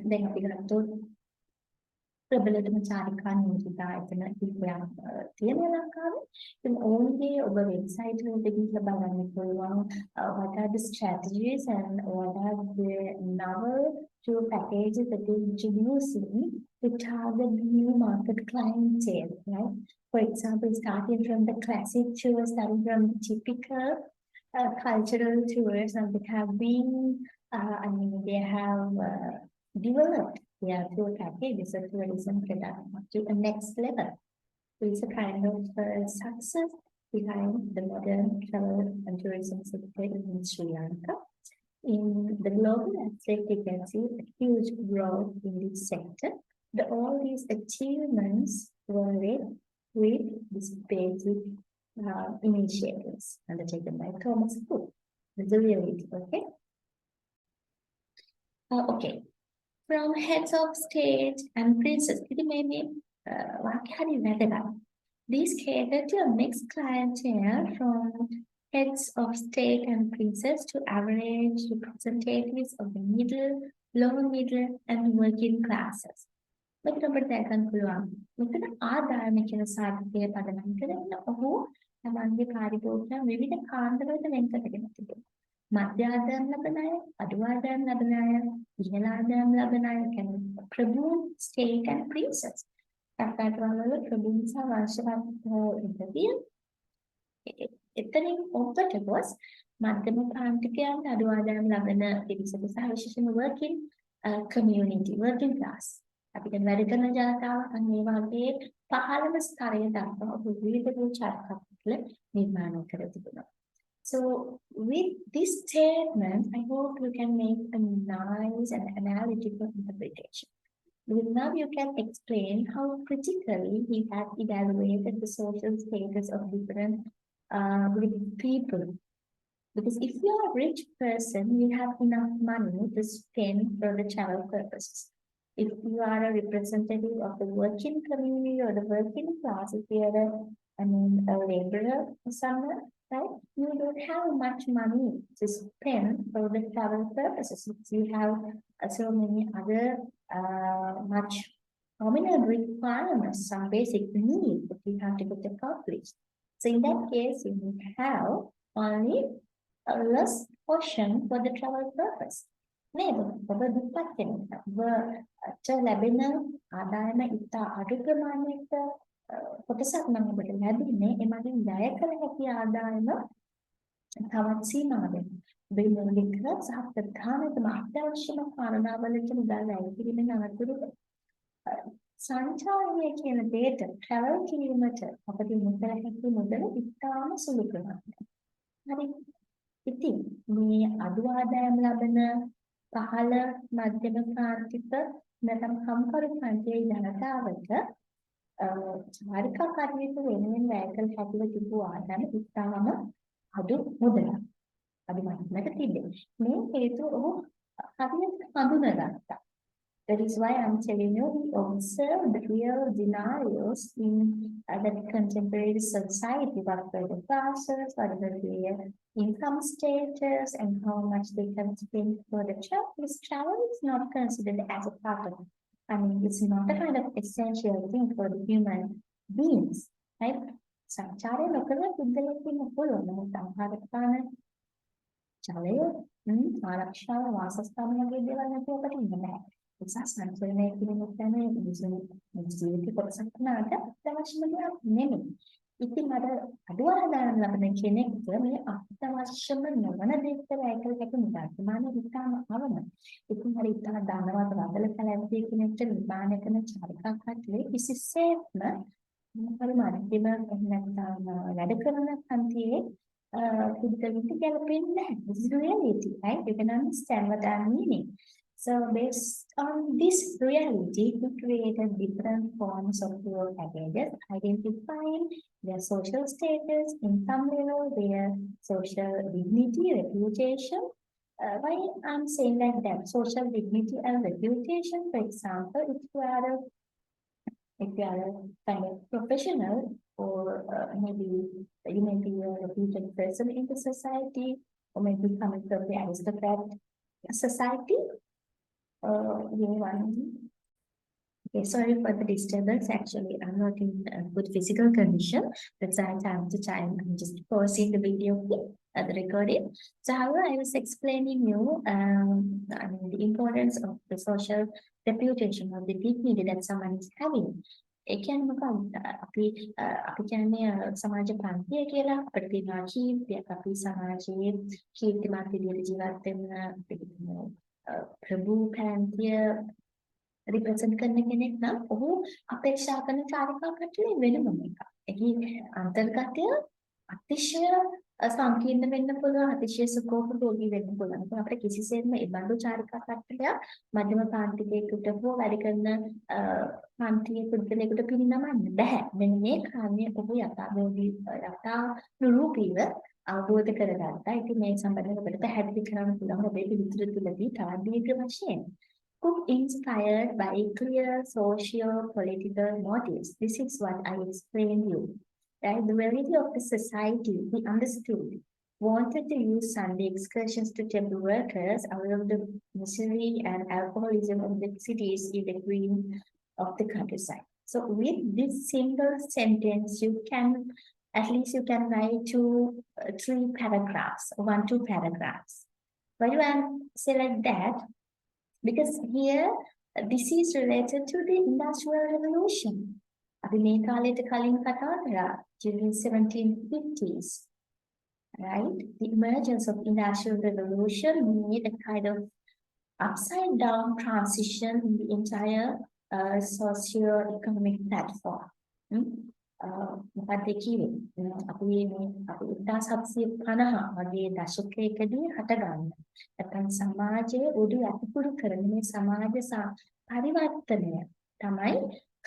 දැන් අපි ගත්තොත් ප්‍රබලතම චාරිකා නියෝජිතයන් කිහිපයක් තියෙනවා ලංකාවේ. ඉතින් ඕන්ගේ ඔබ වෙබ්සයිට් වලට ගිහිල්ලා බලන්න පුළුවන් what are the strategies and what are the novel tour packages that they introducing to target new market clientele, right? For example, starting from the classic tours, starting from the typical cultural tours, and they have been, they have developed their tour packages of tourism product to the next level. So it's a kind of success behind the modern travel and tourism sector in Sri Lanka. In the global aspect, you can see a huge growth in this sector. All these achievements were with these basic initiatives undertaken by Thomas Cook. That's the reality, okay? Okay. From heads of state and princes, it may be these cater to a mixed clientele from heads of state and princes to average representatives of the middle, lower middle, and working classes. මෙතන අපිට දැක්කන් පුළුවන් මෙතන ආදායම කියන සාධකය පදනම් කරගෙන ඔහු තමන්ගේ කාර්යභෝගයන් විවිධ කාණ්ඩවලට වෙන් කරගෙන තිබෙනවා. මධ්‍ය ආදායම් ලබන අය, අඩු ආදායම් ලබන අය, ඉහළ ආදායම් ලබන අය කියන්නේ ප්‍රභු, ස්ටේට් and princess. රටවල ප්‍රභු නිසා වංශවත් ඉඳී එතනින් ඔබට ගොස් මධ්‍යම ප්‍රාන්තිකයන් අඩු ආදායම් ලබන පිරිසට සහ විශේෂයෙන්ම working community, working class අපි දැන් වැඩ කරන ජනතාව අන්න ඒ වගේ පහළම ස්තරය දක්වා විවිධ චාරිකාවල නිර්මාණය කර තිබෙනවා. So with this statement, I hope you can make a nice and analytical interpretation. Now you can explain how critically he has evaluated the social status of different people. Because if you are a rich person, you have enough money to spend for the travel purposes. If you are a representative of the working community or the working class, if you are a laborer or somewhere, right? You don't have much money to spend for the travel purposes. You have so many other much prominent requirements, some basic needs that you have to get accomplished. So in that case, you will have only a less portion for the travel purpose. නේද? ඔබ දුප්පත් කෙනෙක්. ඔබට ලැබෙන ආදායම ඉතා අඩු ප්‍රමාණයක කොටසක් නම් ඔබට ලැබෙන්නේ ඒ මගින් වැය කළ හැකි ආදායම තවත් සීමා වෙනවා. ඔබේ මූලික සහ ප්‍රධානතම අත්‍යවශ්‍යම කාරණාවලට මුදල් වැය කිරීමෙන් අනතුරු සංචාරණය කියන දෙයට travel කිරීමට අපිට මුදල් හැකි මුදල ඉතාම සුළු ප්‍රමාණයක්. හරි. ඉතින් මේ අඩු ආදායම් ලබන පහළ මධ්‍යම ප්‍රාන්තික නැත්නම් කම්කරු ප්‍රාන්තයේ ජනතාවට චාරිකා කටයුතු වෙනුවෙන් වැය කළ හැකිව තිබූ ආදායම ඉතාම අඩු මුදලක්. අඩු මට්ටමක තිබෙනවා. මේ හේතුව ඔහු හරියට හඳුනාගත්තා. That is why I'm telling you, we observe the real scenarios in the contemporary society, whatever the classes, whatever the income status, and how much they can spend for the travel. This travel is not considered as a part of it. I mean, it's not a kind of essential thing for the human beings, right? සංචාරය නොකර පුද්ගලයෙක් ඉන්න පුළුවන්. නමුත් ආහාරපාන ජලය ආරක්ෂාව වාසස්ථාන වගේ දේවල් නැතුව අපිට ඉන්න බෑ. නිසා සංචලනය කියන එක ජීවිතේ කොටසක් නාට අවශ්‍යම දෙයක් නෙමෙයි. ඉතින් අර අඩුවන දාන ලබන කෙනෙක්ට මේ අත්‍යවශ්‍යම නොවන දෙයකට වැය කළ හැකි නිර්මාණ විතාම අවම. ඉතින් හරි ඉතන දානවත් වදල කැලැන්තිය කෙනෙක්ට නිර්මාණය කරන චාරිකා කටලේ කිසිසේත්ම මොනවාරි මානසිකව නැත්නම් වැඩ කරන පන්තියේ පුද්ගලික ගැලපෙන්නේ නැහැ. This is reality, right? You can understand what I'm meaning. So based on this reality, we created different forms of role packages, identifying their social status, income level, their social dignity, reputation. Why I'm saying like that? Social dignity and reputation, for example, if you are a kind of professional, or maybe you may be a reputed person in the society, or maybe coming from the aristocrat society. Okay, sorry for the disturbance. Actually, I'm not in a good physical condition. That's why time to time I'm just pausing the video, the recording. So, however, I was explaining you, I mean, the importance of the social reputation of the dignity that someone is having. ඒ කියන්නේ මොකක්ද? අපි කියන්නේ සමාජ ප්‍රාන්තිය කියලා අපිට තියෙනවා කීර්තියක්. අපි සමාජයේ කීර්තිමත් විදිහට ජීවත් වෙන ප්‍රභූ ප්‍රාන්තිය රිප්‍රසන්ට් කරන කෙනෙක් නම් ඔහු අපේක්ෂා කරන චාරිකා කටලේ වෙනම එකක්. එහි අන්තර්ගතය අතිශය සංකීර්ණ වෙන්න පුළුවන්, අතිශය සුඛෝපභෝගී වෙන්න පුළුවන්. ඒක අපිට කිසිසේත්ම ඒ බඳු චාරිකා කටලයක් මධ්‍යම ප්‍රාන්තිකයකට හෝ වැඩ කරන ප්‍රාන්තිය පුද්ගලයෙකුට පිරිනමන්න බෑ. මෙන්න මේ කාරණය ඔහු යථානුරූපීව අවබෝධ කරගත්තා. ඉතින් මේ සම්බන්ධව අපිට පැහැදිලි කරන්න පුළුවන් ඔබේ පිළිතුර තුළදී තවත් දීර්ඝ වශයෙන්. Cook inspired by clear socio-political motives. This is what I explained you. Right? The reality of the society, we understood, wanted to use Sunday excursions to tempt workers out of the misery and alcoholism of the cities in the green of the countryside. So with this single sentence, at least you can write 3 paragraphs, 1-2 paragraphs. Why do I say like that? Because here, this is related to the Industrial Revolution. අපි මේ කාලයට කලින් කතා කරා during 1750s, right? The emergence of Industrial Revolution made a kind of upside down transition in the entire socio-economic platform. මොකක්ද කිව්වේ? අපි 1750 වගේ දශකයකදී හටගන්න. නැත්නම් සමාජයේ උඩු යටිකුරු කරන මේ සමාජ පරිවර්තනය තමයි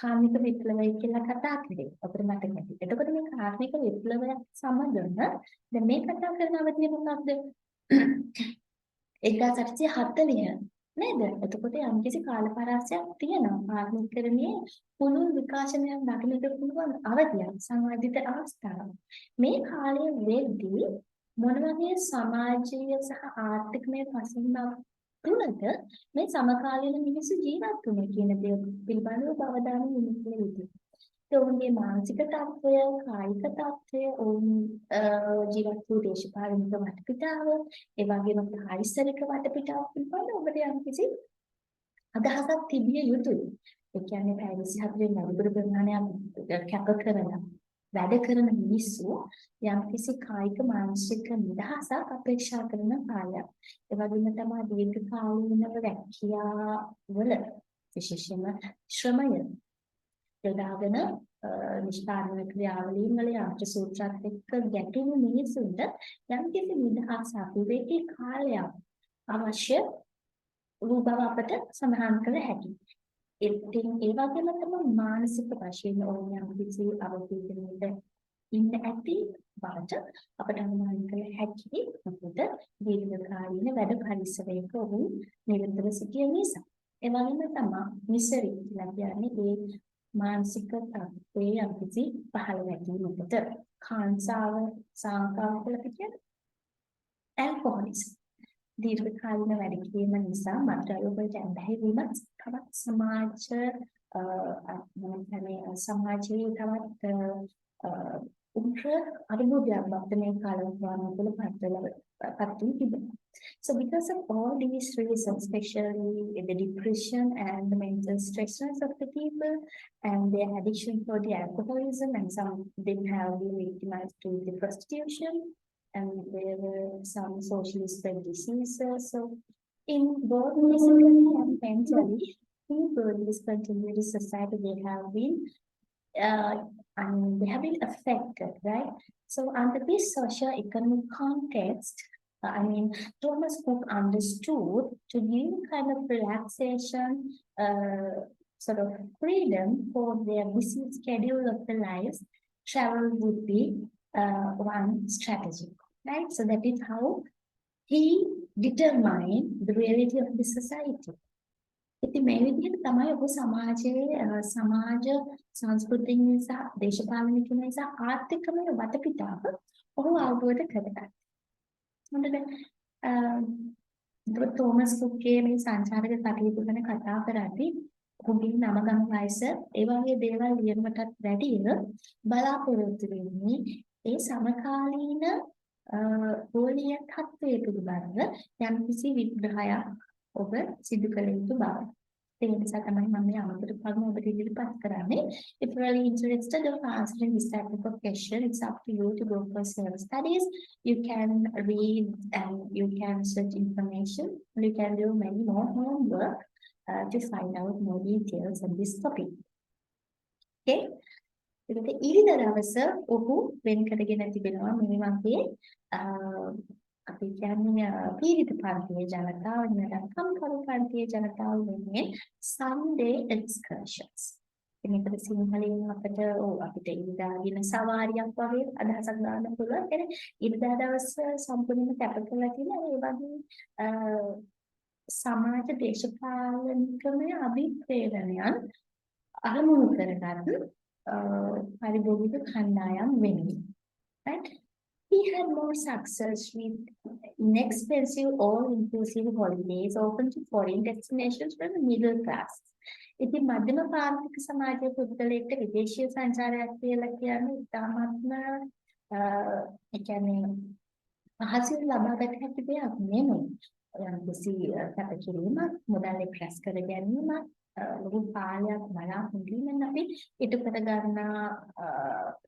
කාර්මික විප්ලවය කියලා කතා කරේ. අපිට මතක නැති. එතකොට මේ කාර්මික විප්ලවයත් සමගම දැන් මේ කතා කරන අවධිය මොකක්ද? 1840 නේද? එතකොට යම්කිසි කාල පරාසයක් තියෙනවා. කාර්මිකකරණයේ පුළුල් විකාශනයක් දකින්නට පුළුවන් අවධියක්, සංවර්ධිත අවස්ථාවක්. මේ කාලයේ වෙද්දී මොන වගේ සමාජීය සහ ආර්ථිකමය පසුබිමක් තුළද මේ සමකාලීන මිනිස්සු ජීවත් වුනේ කියන දේ පිළිබඳව අවධානය යොමු කළ යුතුයි. ඒ ඔවුන්ගේ මානසික තත්ත්වය, කායික තත්ත්වය, ඔවුන් ජීවත් වූ දේශපාලනික වටපිටාව, ඒ වගේම පාරිසරික වටපිටාව පිළිබඳව ඔබට යම්කිසි අදහසක් තිබිය යුතුයි. ඒ කියන්නේ පැය 24 වැඩිපුර ප්‍රමාණයක් කැප කරලා වැඩ කරන මිනිස්සු යම්කිසි කායික මානසික නිදහසක් අපේක්ෂා කරන කාලයක්. ඒ වගේම තමයි දීර්ඝ කාලීනව රැකියාවල විශේෂයෙන්ම ශ්‍රමය යොදාගෙන නිෂ්පාදන ක්‍රියාවලින් වල යන්ත්‍ර සූත්‍රات එක්ක ගැටුණු මිනිසුන්ට යම්කිසි නිදහසක් විවේකී කාලයක් අවශ්‍ය වූ බව අපට සඳහන් කළ හැකියි. ඉතින් ඒ වගේම තමයි මානසික වශයෙන් ඕන යම්කිසි අවබෝධයකට ඉන්න ඇති බවට අපට අනුමාන කළ හැකි. මොකද දීර්ඝකාලීන වැඩ පරිසරයක ඔහු නිරන්තර සිටිය නිසා. ඒ වගේම තමයි මිසරි කියලා කියන්නේ ඒ මානසික තත්ත්වයේ යම්කිසි පහළ වැටීමකට කාංසාව සංකාව කියලා කියන ඇල්කොහොලිසම් දීර්ඝකාලීන වැඩ කිරීම නිසා මත්ද්‍රව්‍ය වලට ඇබ්බැහි වීමත් තවත් සමාජයේ තවත් උග්‍ර අරුබුදයක් බවට මේ කාලවකවානුව තුළ පත් වී තිබෙනවා. So because of all these reasons, especially the depression and the mental stressors of the people and their addiction for the alcoholism, and some they have been victimized to the prostitution, and there were some socially spread diseases. So in both physically and mentally, people in this continued society, they have been they have been affected, right? So under this socio-economic context, Thomas Cook understood to give kind of relaxation, sort of freedom for their busy schedule of the lives, travel would be one strategy, right? So that is how he determined the reality of the society. ඉතින් මේ විදිහට තමයි ඔබ සමාජ සංස්කෘතිය නිසා දේශපාලනික නිසා ආර්ථිකමය වටපිටාව ඔහු අවබෝධ කරගත්තා. හොඳද? තෝමස් කුක්ගේ මේ සංචාරක කටයුතු ගැන කතා කරද්දී ඔහුගේ නම ගම් වයස ඒ වගේ දේවල් ලියනටත් වැඩිය බලාපොරොත්තු වෙන්නේ ඒ සමකාලීන ගෝලීය තත්ත්වයේ පිළිබඳව යම්කිසි විග්‍රහයක් ඔබ සිදු කළ යුතු බව. ඒ නිසා තමයි මම මේ අමතර කරුණු ඔබට ඉදිරිපත් කරන්නේ. If you are really interested in answering this type of question, it's up to you to go for self-studies. You can read and you can search information. You can do many more homework to find out more details on this topic. Okay? ඒකට ඊළඟ දවස ඔහු වෙන් කරගෙන තිබෙනවා මේ වගේ අපි කියන්නේ පීඩිත පන්තියේ ජනතාව නැත්නම් කම්කරු පන්තියේ ජනතාව වෙනුවෙන් Sunday excursions. මේකට සිංහලෙන් අපිට ඉරිදා දින සවාරියක් වගේ අදහසක් ගන්න පුළුවන්. ඒ ඉරිදා දවස සම්පූර්ණයෙන්ම කැප කරලා තියෙන ඒ වගේ සමාජ දේශපාලනිකමය අභිප්‍රේරණයන් අරමුණු කරගන්න පරිභෝගික කණ්ඩායම් වෙනුවෙන්. Right? He had more success with inexpensive, all-inclusive holidays open to foreign destinations from the middle class. ඉතින් මධ්‍යම පාන්තික සමාජයේ පුද්ගලයෙක්ට විදේශීය සංචාරයක් කියලා කියන්නේ ඉතාමත්ම ඒ කියන්නේ පහසුවෙන් ලබාගත හැකි දෙයක් නෙමෙයි. යම්කිසි කැපකිරීමක්, මුදල් එක්රැස් කර ගැනීමක්, ලොකු කාලයක් බලාපොරොත්තුෙන් අපි ඊට කර ගන්නා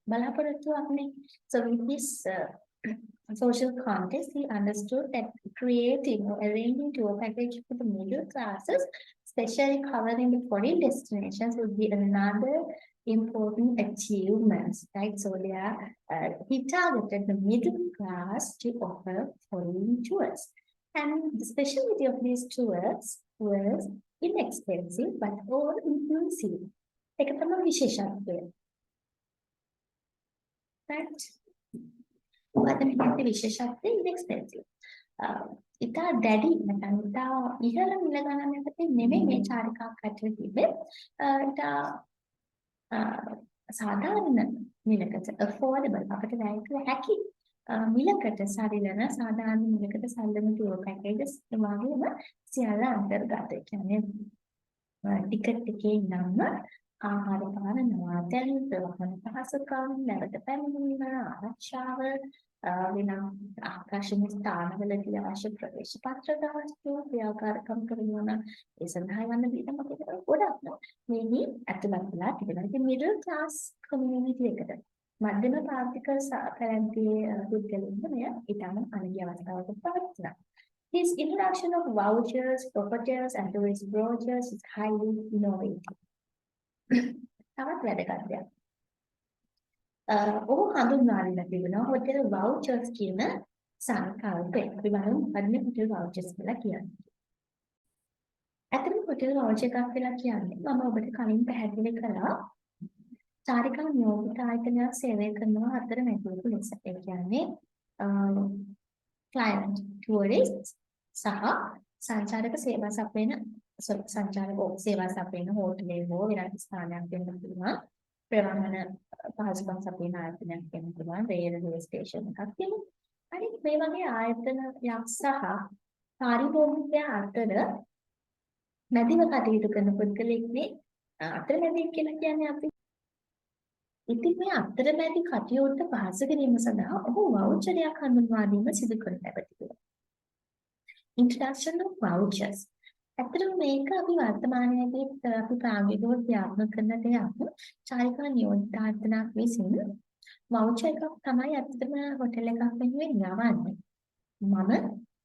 බලාපොරොත්තුවක් නේ. So with this social context, he understood that creating or arranging tour package for the middle classes, especially covering the foreign destinations, would be another important achievement, right? So he targeted the middle class to offer foreign tours. And the specialty of these tours was inexpensive but all inclusive. ඒක තමයි විශේෂත්වය. Right? වදනයේ විශේෂත්වය inexpensive. ඉතා දැඩි නැත්නම් ඉතා ඉහළ මිල ගණනකට නෙමෙයි මේ චාරිකාවක් ඇතුළේ තිබෙන්නේ. ඉතා සාධාරණ මිලකට affordable අපිට වැය කළ හැකි මිලකට සරිලන සාධාරණ මිලකට සල්ලන tour packages වගේම සියල්ල අන්තර්ගත. ඒ කියන්නේ ටිකට් එකේ නම් ආහාර පාන නවාතැන් ප්‍රවාහන පහසුකම් නැවත පැමිණීම ආරක්ෂාව වෙනම් ආකර්ෂණීය ස්ථානවලදී අවශ්‍ය ප්‍රවේශ පත්‍ර ගාස්තු ව්‍යාපාරකම් කරනවා නම් ඒ සඳහා යන විදිහම අපිට ගොඩක් මේකේ ඇතුළත් වෙලා තිබෙනවා. ඉතින් middle class community එකට මධ්‍යම පාන්තික පැලැන්තියේ පුද්ගලයන්ට මෙය ඊටම අනිත්‍ය අවස්ථාවක පවතිනවා. His introduction of vouchers, properties, and tourist brochures is highly innovative. තවත් වැදගත් දෙයක්. ඔහු හඳුන්වාගෙන තිබෙනවා hotel vouchers කියන සංකල්පය. අපි බලමු මොකක්ද hotel vouchers කියලා කියන්නේ. ඇත්තටම hotel voucher එකක් කියලා කියන්නේ මම ඔබට කලින් පැහැදිලි කළා චාරිකා නියෝජිත ආයතනයක් සේවය කරනවා අතර මැදිවපු ලෙස. ඒ කියන්නේ client, tourists සහ සංචාරක සේවා සපයන සංචාරක සේවා සපයන හෝටලේ හෝ වෙනත් ස්ථානයක් වෙන්න පුළුවන්. ප්‍රවාහන පහසුකම් සපයන ආයතනයක් වෙන්න පුළුවන්. රේල්වේ ස්ටේෂන් එකක් තියෙනවා. අනිත් මේ වගේ ආයතනයක් සහ පාරිභෝගිකයා අතර මැදිව කටයුතු කරන පුද්ගලෙක් නේ අතරමැදියෙක් කියලා කියන්නේ අපි ඉතින් මේ අතරමැදි කටයුත්ත පහසු කිරීම සඳහා ඔහු වවුචරයක් හඳුන්වා දීම සිදු කරන ලැබෙති. Introduction of vouchers. ඇත්තටම මේක අපි වර්තමානයේදී අපි ප්‍රායෝගිකව ක්‍රියාත්මක කරන දෙයක්. චාරිකා නියෝජිතාර්ථනක් විසින් වවුචර් එකක් තමයි ඇත්තටම හොටෙල් එකක් වෙනුවෙන් යවන්නේ. මම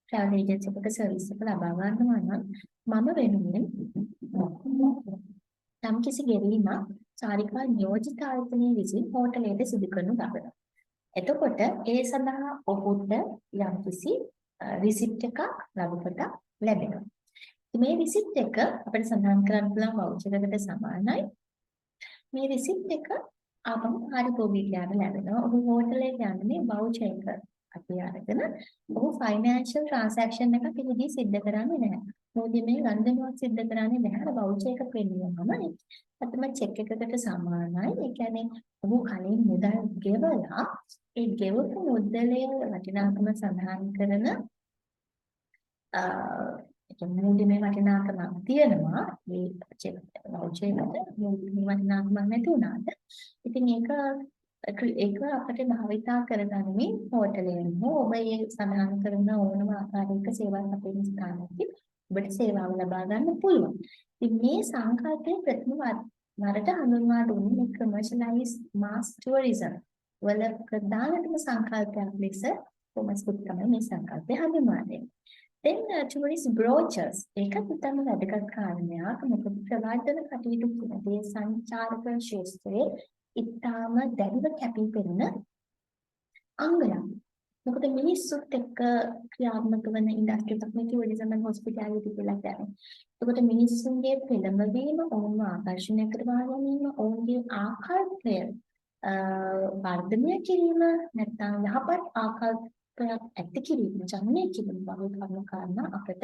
ට්‍රැවල් ඒජන්සි එකක සර්විස් එක ලබා ගන්නවා නම් මම වෙනුවෙන් යම්කිසි ගෙවීමක් චාරිකා නියෝජිතාර්ථනයේ විසින් හෝටලයට සිදු කරනු ලබනවා. එතකොට ඒ සඳහා ඔහුට යම්කිසි රිසිප්ට් එකක් ලබකට ලැබෙනවා. මේ රිසිප්ට් එක අපිට සඳහන් කරන්න පුළුවන් වවුචර් එකට සමානයි. මේ රිසිප්ට් එක ආපහු කාර්යභෝගිකයාට ලැබෙනවා. ඔහු හෝටලයට යන්නේ මේ වවුචර් එක අපි අරගෙන ඔහු ෆයිනෑන්ෂල් ට්‍රාන්සැක්ෂන් එකක් එහිදී සිද්ධ කරන්නේ නැහැ. මොකද මේ ගණනුවක් සිද්ධ කරන්නේ නැහැ. අර වවුචර් එක පෙන්නනම අතම චෙක් එකකට සමානයි. ඒ කියන්නේ ඔහු කලින් මුදල් ගෙවලා ඒ ගෙවපු මුදලේ වටිනාකම සඳහන් කරන මූල්‍යමය වටිනාකමක් තියෙනවා මේ වවුචර් එකට මූල්‍යමය වටිනාකමක් නැති වුණාට ඉතින් ඒක අපිට භාවිතා කරගන්නේ හෝටලයෙන් හෝ ඔබ ඒ සඳහන් කරන ඕනම ආකාරයක සේවා ලැබෙන ස්ථානයක ඔබට සේවාව ලබා ගන්න පුළුවන්. ඉතින් මේ සංකල්පයේ ප්‍රථම වරට හඳුන්වා දුන්නේ මේ කමර්ෂියලයිස් මාස් ටුවරිසම් වල ප්‍රධානතම සංකල්පයක් ලෙස කොමස් කුත් තමයි මේ සංකල්පය හඳුන්වන්නේ. Then tourist brochures ඒකත් තමයි වැදගත් කාරණයක්. මොකද ප්‍රවාසන කටයුතු කරන සංචාරක ශාස්ත්‍රයේ ඉතාම දැඩිව කැපී පෙනෙන අංගයක්. මොකද මිනිස්සුත් එක්ක ක්‍රියාත්මක වන ඉන්ඩස්ට්‍රි එකක් මේ ටුවරිසම් and hospitality කියලා කියන්නේ. එතකොට මිනිස්සුන්ගේ පෙළඹවීම, ඔවුන්ව ආකර්ෂණය කරවා ගැනීම, ඔවුන්ගේ ආකල්පය වර්ධනය කිරීම නැත්නම් යහපත් ආකල්පයක් ඇති කිරීම, ජනනය කිරීම වගේ කරුණු කාරණා අපිට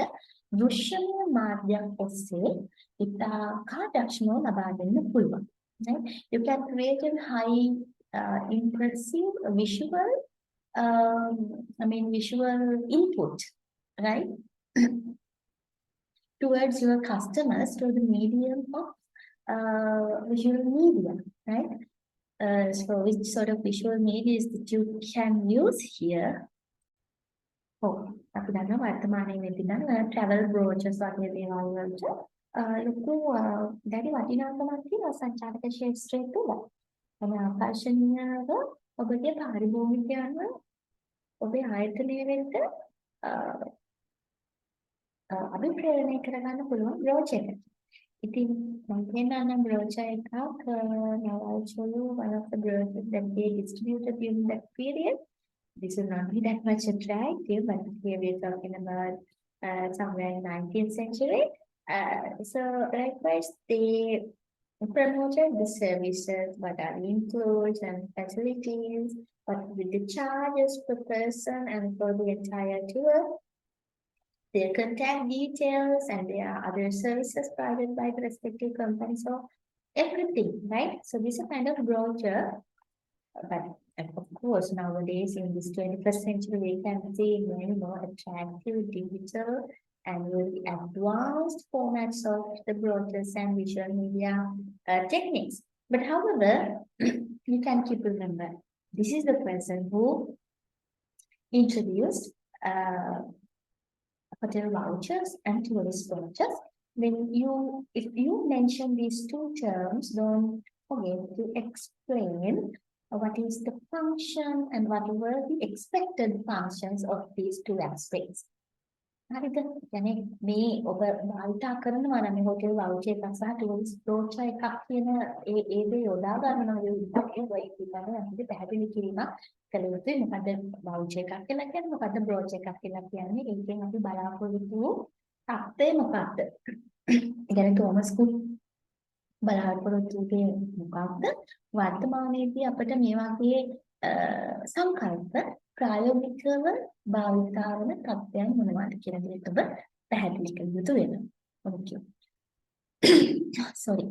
දෘශ්‍යමය මාධ්‍යයක් ඔස්සේ ඉතා කාර්යක්ෂමව ලබා දෙන්න පුළුවන්. Right? You can create a high impressive visual input, right? Towards your customers through the medium of visual media, right? So which sort of visual media is that you can use here? අපි දන්නවා වර්තමානයේ තියෙන travel brochures වගේ දේවල් වලට ලොකු දැඩි වටිනාකමක් තියෙනවා සංචාරක ක්ෂේත්‍රයේ තුල. මේ ආකර්ෂණීයව ඔබගේ පාරිභෝගිකයන්ව ඔබේ ආයතනය වෙත අභිප්‍රේරණය කරගන්න පුළුවන් brochure එකක්. ඉතින් මම කියනවා brochure එකක් now I'll show you one of the brochures that they distributed during that period. This will not be that much attractive, but here we're talking about somewhere in 19th century. So likewise, they promoted the services, what are the includes and facilities, what will be the charges per person and for the entire tour, their contact details, and there are other services provided by the respective company. So everything, right? So this is a kind of brochure, but of course, nowadays in this 21st century, we can see many more attractive digital and really advanced formats of the brochures and visual media techniques. But however, you can keep remember, this is the person who introduced hotel vouchers and tourist vouchers. If you mention these two terms, don't forget to explain what is the function and what were the expected functions of these two aspects. හරිද? يعني මේ ඔබ භාවිතා කරනවා නම් මේ hotel voucher එකක් සහ tourist බ්‍රෝචර් එකක් කියන ඒ දේ යොදා ගන්නවා ඒ වෙයි පිටානේ අපිට පැහැදිලි කිරීමක් කළ යුතුයි. මොකද වවුචර් එකක් කියලා කියන්නේ මොකද්ද බ්‍රෝචර් එකක් කියලා කියන්නේ ඒකෙන් අපි බලාපොරොත්තු වූ තත්ත්වය මොකක්ද? يعني තෝමස් කුක් බලාපොරොත්තු වෙන්නේ මොකක්ද? වර්තමානයේදී අපිට මේ වගේ සංකල්ප ප්‍රායෝගිකව භාවිතා වන තත්ත්වයන් මොනවද කියන දේ ඔබ පැහැදිලි කර යුතු වෙනවා. Okay. Sorry.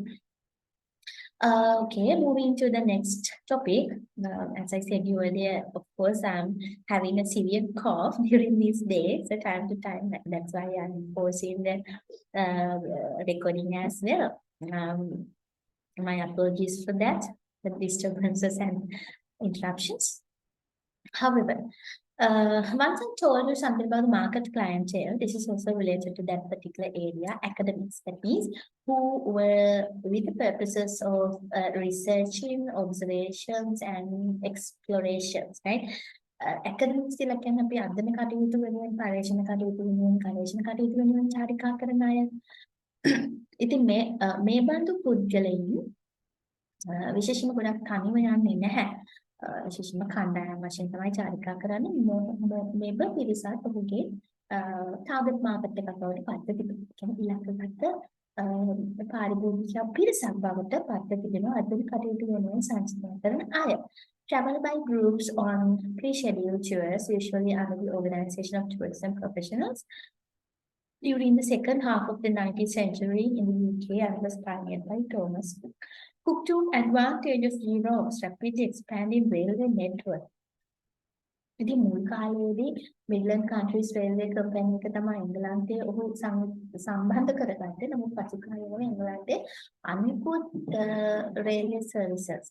Okay, moving to the next topic. As I said you earlier, of course, I'm having a severe cough during these days, so time to time. That's why I'm pausing the recording as well. My apologies for that. the disturbances and interruptions. However, once I told you something about the market clientele, this is also related to that particular area, academics. That means who were with the purposes of researching, observations, and explorations, right? academics කියලා කියන්නේ අපි අධ්‍යයන කටයුතු වෙනුවෙන් පරීක්ෂණ කටයුතු වෙනුවෙන් ගවේෂණ කටයුතු වෙනුවෙන් චාරිකා කරන අය. ඉතින් මේ බඳු පුද්ගලයන් විශේෂයෙන්ම ගොඩක් තනිව යන්නේ නැහැ. විශේෂයෙන්ම කණ්ඩායම් වශයෙන් තමයි චාරිකා කරන්නේ. මේබ පිරිසක් ඔහුගේ ටාගට් මාකට් එකක් බවට පත් තිබෙනවා. කියන්නේ ඉලක්කගත පාරිභෝගික පිරිසක් බවට පත් තිබෙනවා. අධ්‍යයන කටයුතු වෙනුවෙන් සංස්කරණය කරන අය. Travel by groups on pre-scheduled tours, usually under the organization of tourism professionals. During the second half of the 19th century in the UK and was pioneered by Thomas Cook. Cook took advantage of Europe's rapidly expanding railway network. ඉතින් මුල් කාලයේදී මිඩ්ලන්ඩ් countries railway company එක තමයි එංගලන්තයේ ඔහු සම්බන්ධ කරගත්තේ. නමුත් පසු කාලයේ එංගලන්තයේ අනිකුත් රේල්වේ සර්විසස්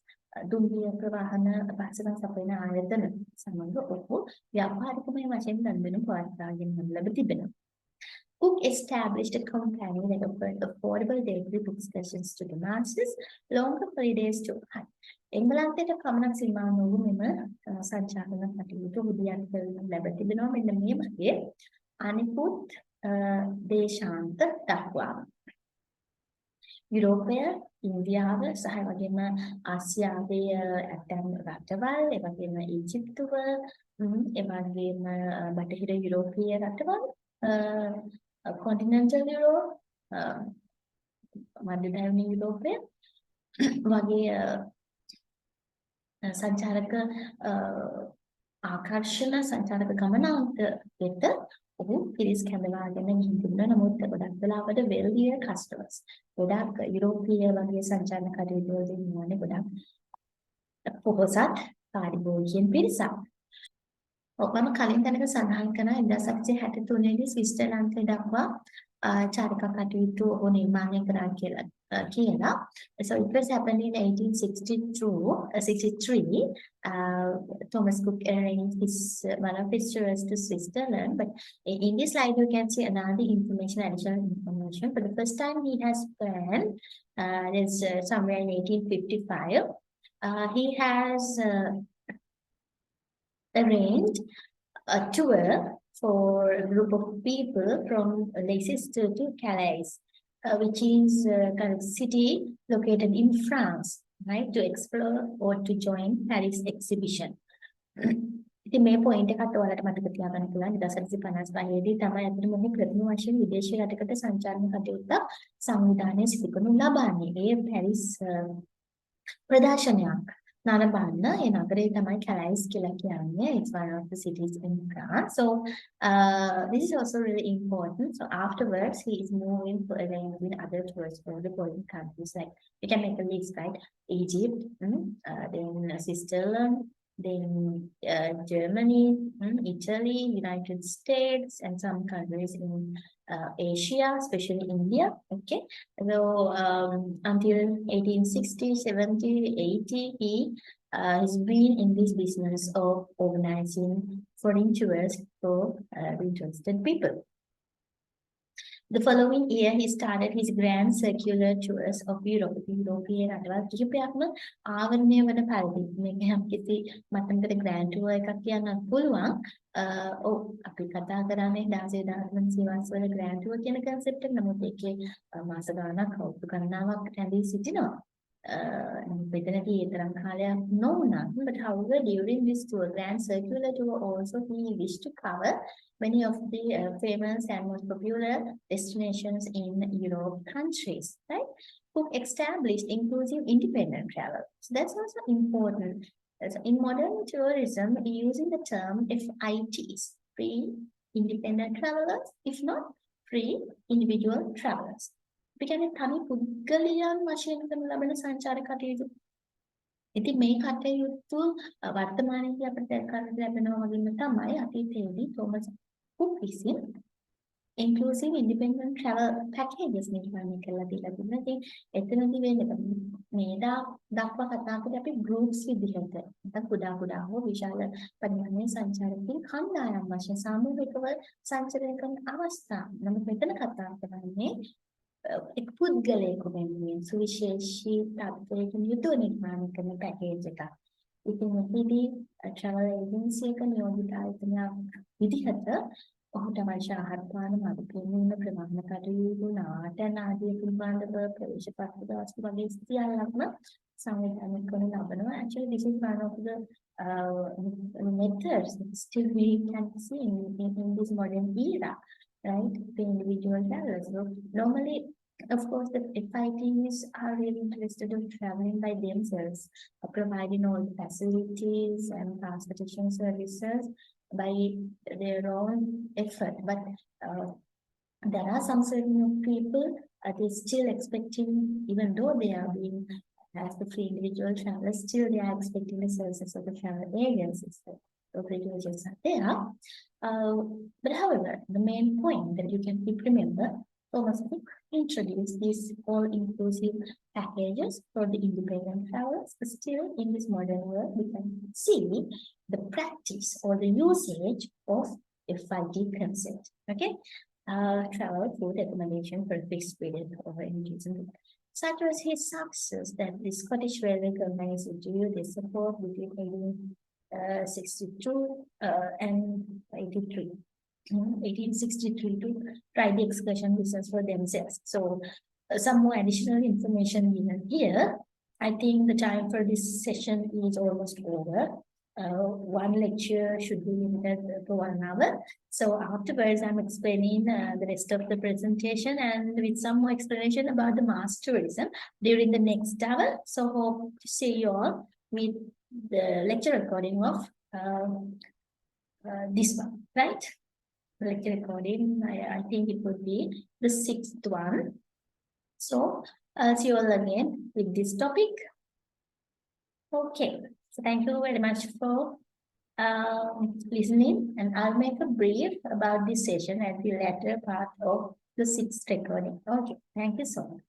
දුම්රිය ප්‍රවාහන පහසුකම් සපයන ආයතන සමග ඔහු ව්‍යාපාරිකමය වශයෙන් ගනුදෙනු පවත්වාගෙන ලැබ තිබෙනවා. Cook established a company that offered affordable daily book excursions to the masses, longer holidays to high. එංගලන්තයට පමණක් සීමා නොවු මෙම සංචාරන කටයුතු උද්‍යාන කරන ලැබ තිබෙනවා. මෙන්න මේ වගේ අනිකුත් දේශාන්ත දක්වා. යුරෝපය, ඉන්දියාව සහ වගේම ආසියාවේ ඇතැම් රටවල්, ඒ වගේම ඊජිප්තුව, ඒ වගේම බටහිර යුරෝපීය රටවල්, කොන්ටිනෙන්ටල් යුරෝප්, මධ්‍යධර්මීය යුරෝපය වගේ සංචාරක ආකර්ෂණ සංචාරක ගමනාන්ත වෙත ඔහු පිරිස් කැඳවාගෙන ගිහින් තිබුණා. නමුත් ගොඩක් වෙලාවට වෙල්දිය කස්ටමර්ස් ගොඩක් යුරෝපීය වගේ සංචාරන කටයුතු වලදී ඉන්නවනේ ගොඩක් පොහොසත් පාරිභෝගිකයන් පිරිසක්. මම කලින් තැනක සඳහන් කරා 1863 දී ස්විට්සර්ලන්තයේ දක්වා චාරිකා කටයුතු ඔහු නිර්මාණය කරා කියලා. So it was happened in 1863. Thomas Cook arranged one of his tours to Switzerland. But in this slide, you can see another additional information. For the first time, he has planned, somewhere in 1855, he has arranged a tour for a group of people from Leicester to Calais. Which is kind of city located in France, right? To explore or to join Paris exhibition. ඉතින් මේ point එකත් ඔයාලට මතක තියාගන්න පුළුවන් 1955 දී තමයි අතන මොහේ ප්‍රථම වශයෙන් විදේශී රටකට සංචාරන කටයුත්තක් සංවිධානය සිදු කරනු ලබන්නේ. ඒ පැරිස් ප්‍රදර්ශනයක් නරඹන්න ඒ නගරේ තමයි Calais කියලා කියන්නේ. It's one of the cities in France. So this is also really important. So afterwards, he is moving for arranging other tours for the foreign countries. Like we can make a list, right? Egypt, then Switzerland, then Germany, Italy, United States, and some countries in Asia, especially India. Okay, so until 1860, 70, 80, he has been in this business of organizing foreign tours for interested people. The following year, he started his grand circular tours of Europe. European රටවල් කිහිපයක්ම ආවරණය වන පරිදි මේක හැම කිසි මට්ටමකට grand tour එකක් කියන්නත් පුළුවන්. අපි කතා කරන්නේ 16,000 වල grand tour කියන concept එක. නමුත් ඒකේ මාස ගාණක් අවුරුදු ගණනාවක් රැඳී සිටිනවා. මෙතනදී ඒ තරම් කාලයක් නොවුණා. But however, during this tour, grand circular tour also, he wished to cover many of the famous and most popular destinations in Europe countries, right? Cook established inclusive independent travel. So that's also important. So in modern tourism, using the term FITs, free independent travelers, if not free individual travelers. We can තනි පුද්ගලයන් වශයෙන් කරන ලබන සංචාර කටයුතු. ඉතින් මේ කටයුතු වර්තමානයේදී අපිට කරන්න ලැබෙනවා වගේම තමයි අතීතයේදී තෝමස් කුක් විසින් inclusive independent travel packages නිර්මාණය කරලා දීලා තිබුණා. ඉතින් එතනදී වෙන්නේ මේ දක්වා කතා කරේ අපි groups විදිහට. නැත්නම් කුඩා හෝ විශාල පරිමාණයේ සංචාරකයන් කණ්ඩායම් වශයෙන් සාමූහිකව සංචරණය කරන අවස්ථා. නමුත් මෙතන කතා කරන්නේ එක් පුද්ගලයෙකු වෙනුවෙන් සුවිශේෂී තත්ත්වයකින් යුතුව නිර්මාණය කරන පැකේජ් එකක්. ඉතින් මෙහිදී travel agency එක නියෝජිත ආයතනයක් විදිහට ඔහුට අවශ්‍ය ආහාර පාන මඩපින්වීම ප්‍රමාණ කටයුතු නාට්‍යන ආදී පිළිබඳව ප්‍රවේශ පත්‍ර වස්තු වගේ සියල්ලක්ම සංවිධානය කරනු ලබනවා. Actually this is one of the methods that still we can see in this modern era, right? The individual travelers. So normally, of course, the FITs are really interested in traveling by themselves, providing all the facilities and transportation services by their own effort. But there are some certain people, they still expecting, even though they are being as the free individual travelers, still they are expecting the services of the travel agencies. The privileges are there. But however, the main point that you can keep remember, Thomas Cook introduced these all-inclusive packages for the independent travelers. Still, in this modern world, we can see the practice or the usage of FIT concept. Okay, travel food accommodation for a fixed period of any reason. Such was his success that the Scottish Railway Company secured the support between 1862 and 83. 1863 to try the excursion business for themselves. So some more additional information given here. I think the time for this session is almost over. One lecture should be limited to 1 hour. So afterwards, I'm explaining the rest of the presentation and with some more explanation about the mass tourism during the next hour. So hope to see you all with the lecture recording of this one, right? Lecture recording, I think it would be the 6th one. So I'll see you all again with this topic. Okay, so thank you very much for listening, and I'll make a brief about this session at the latter part of the 6th recording. Okay, thank you so much.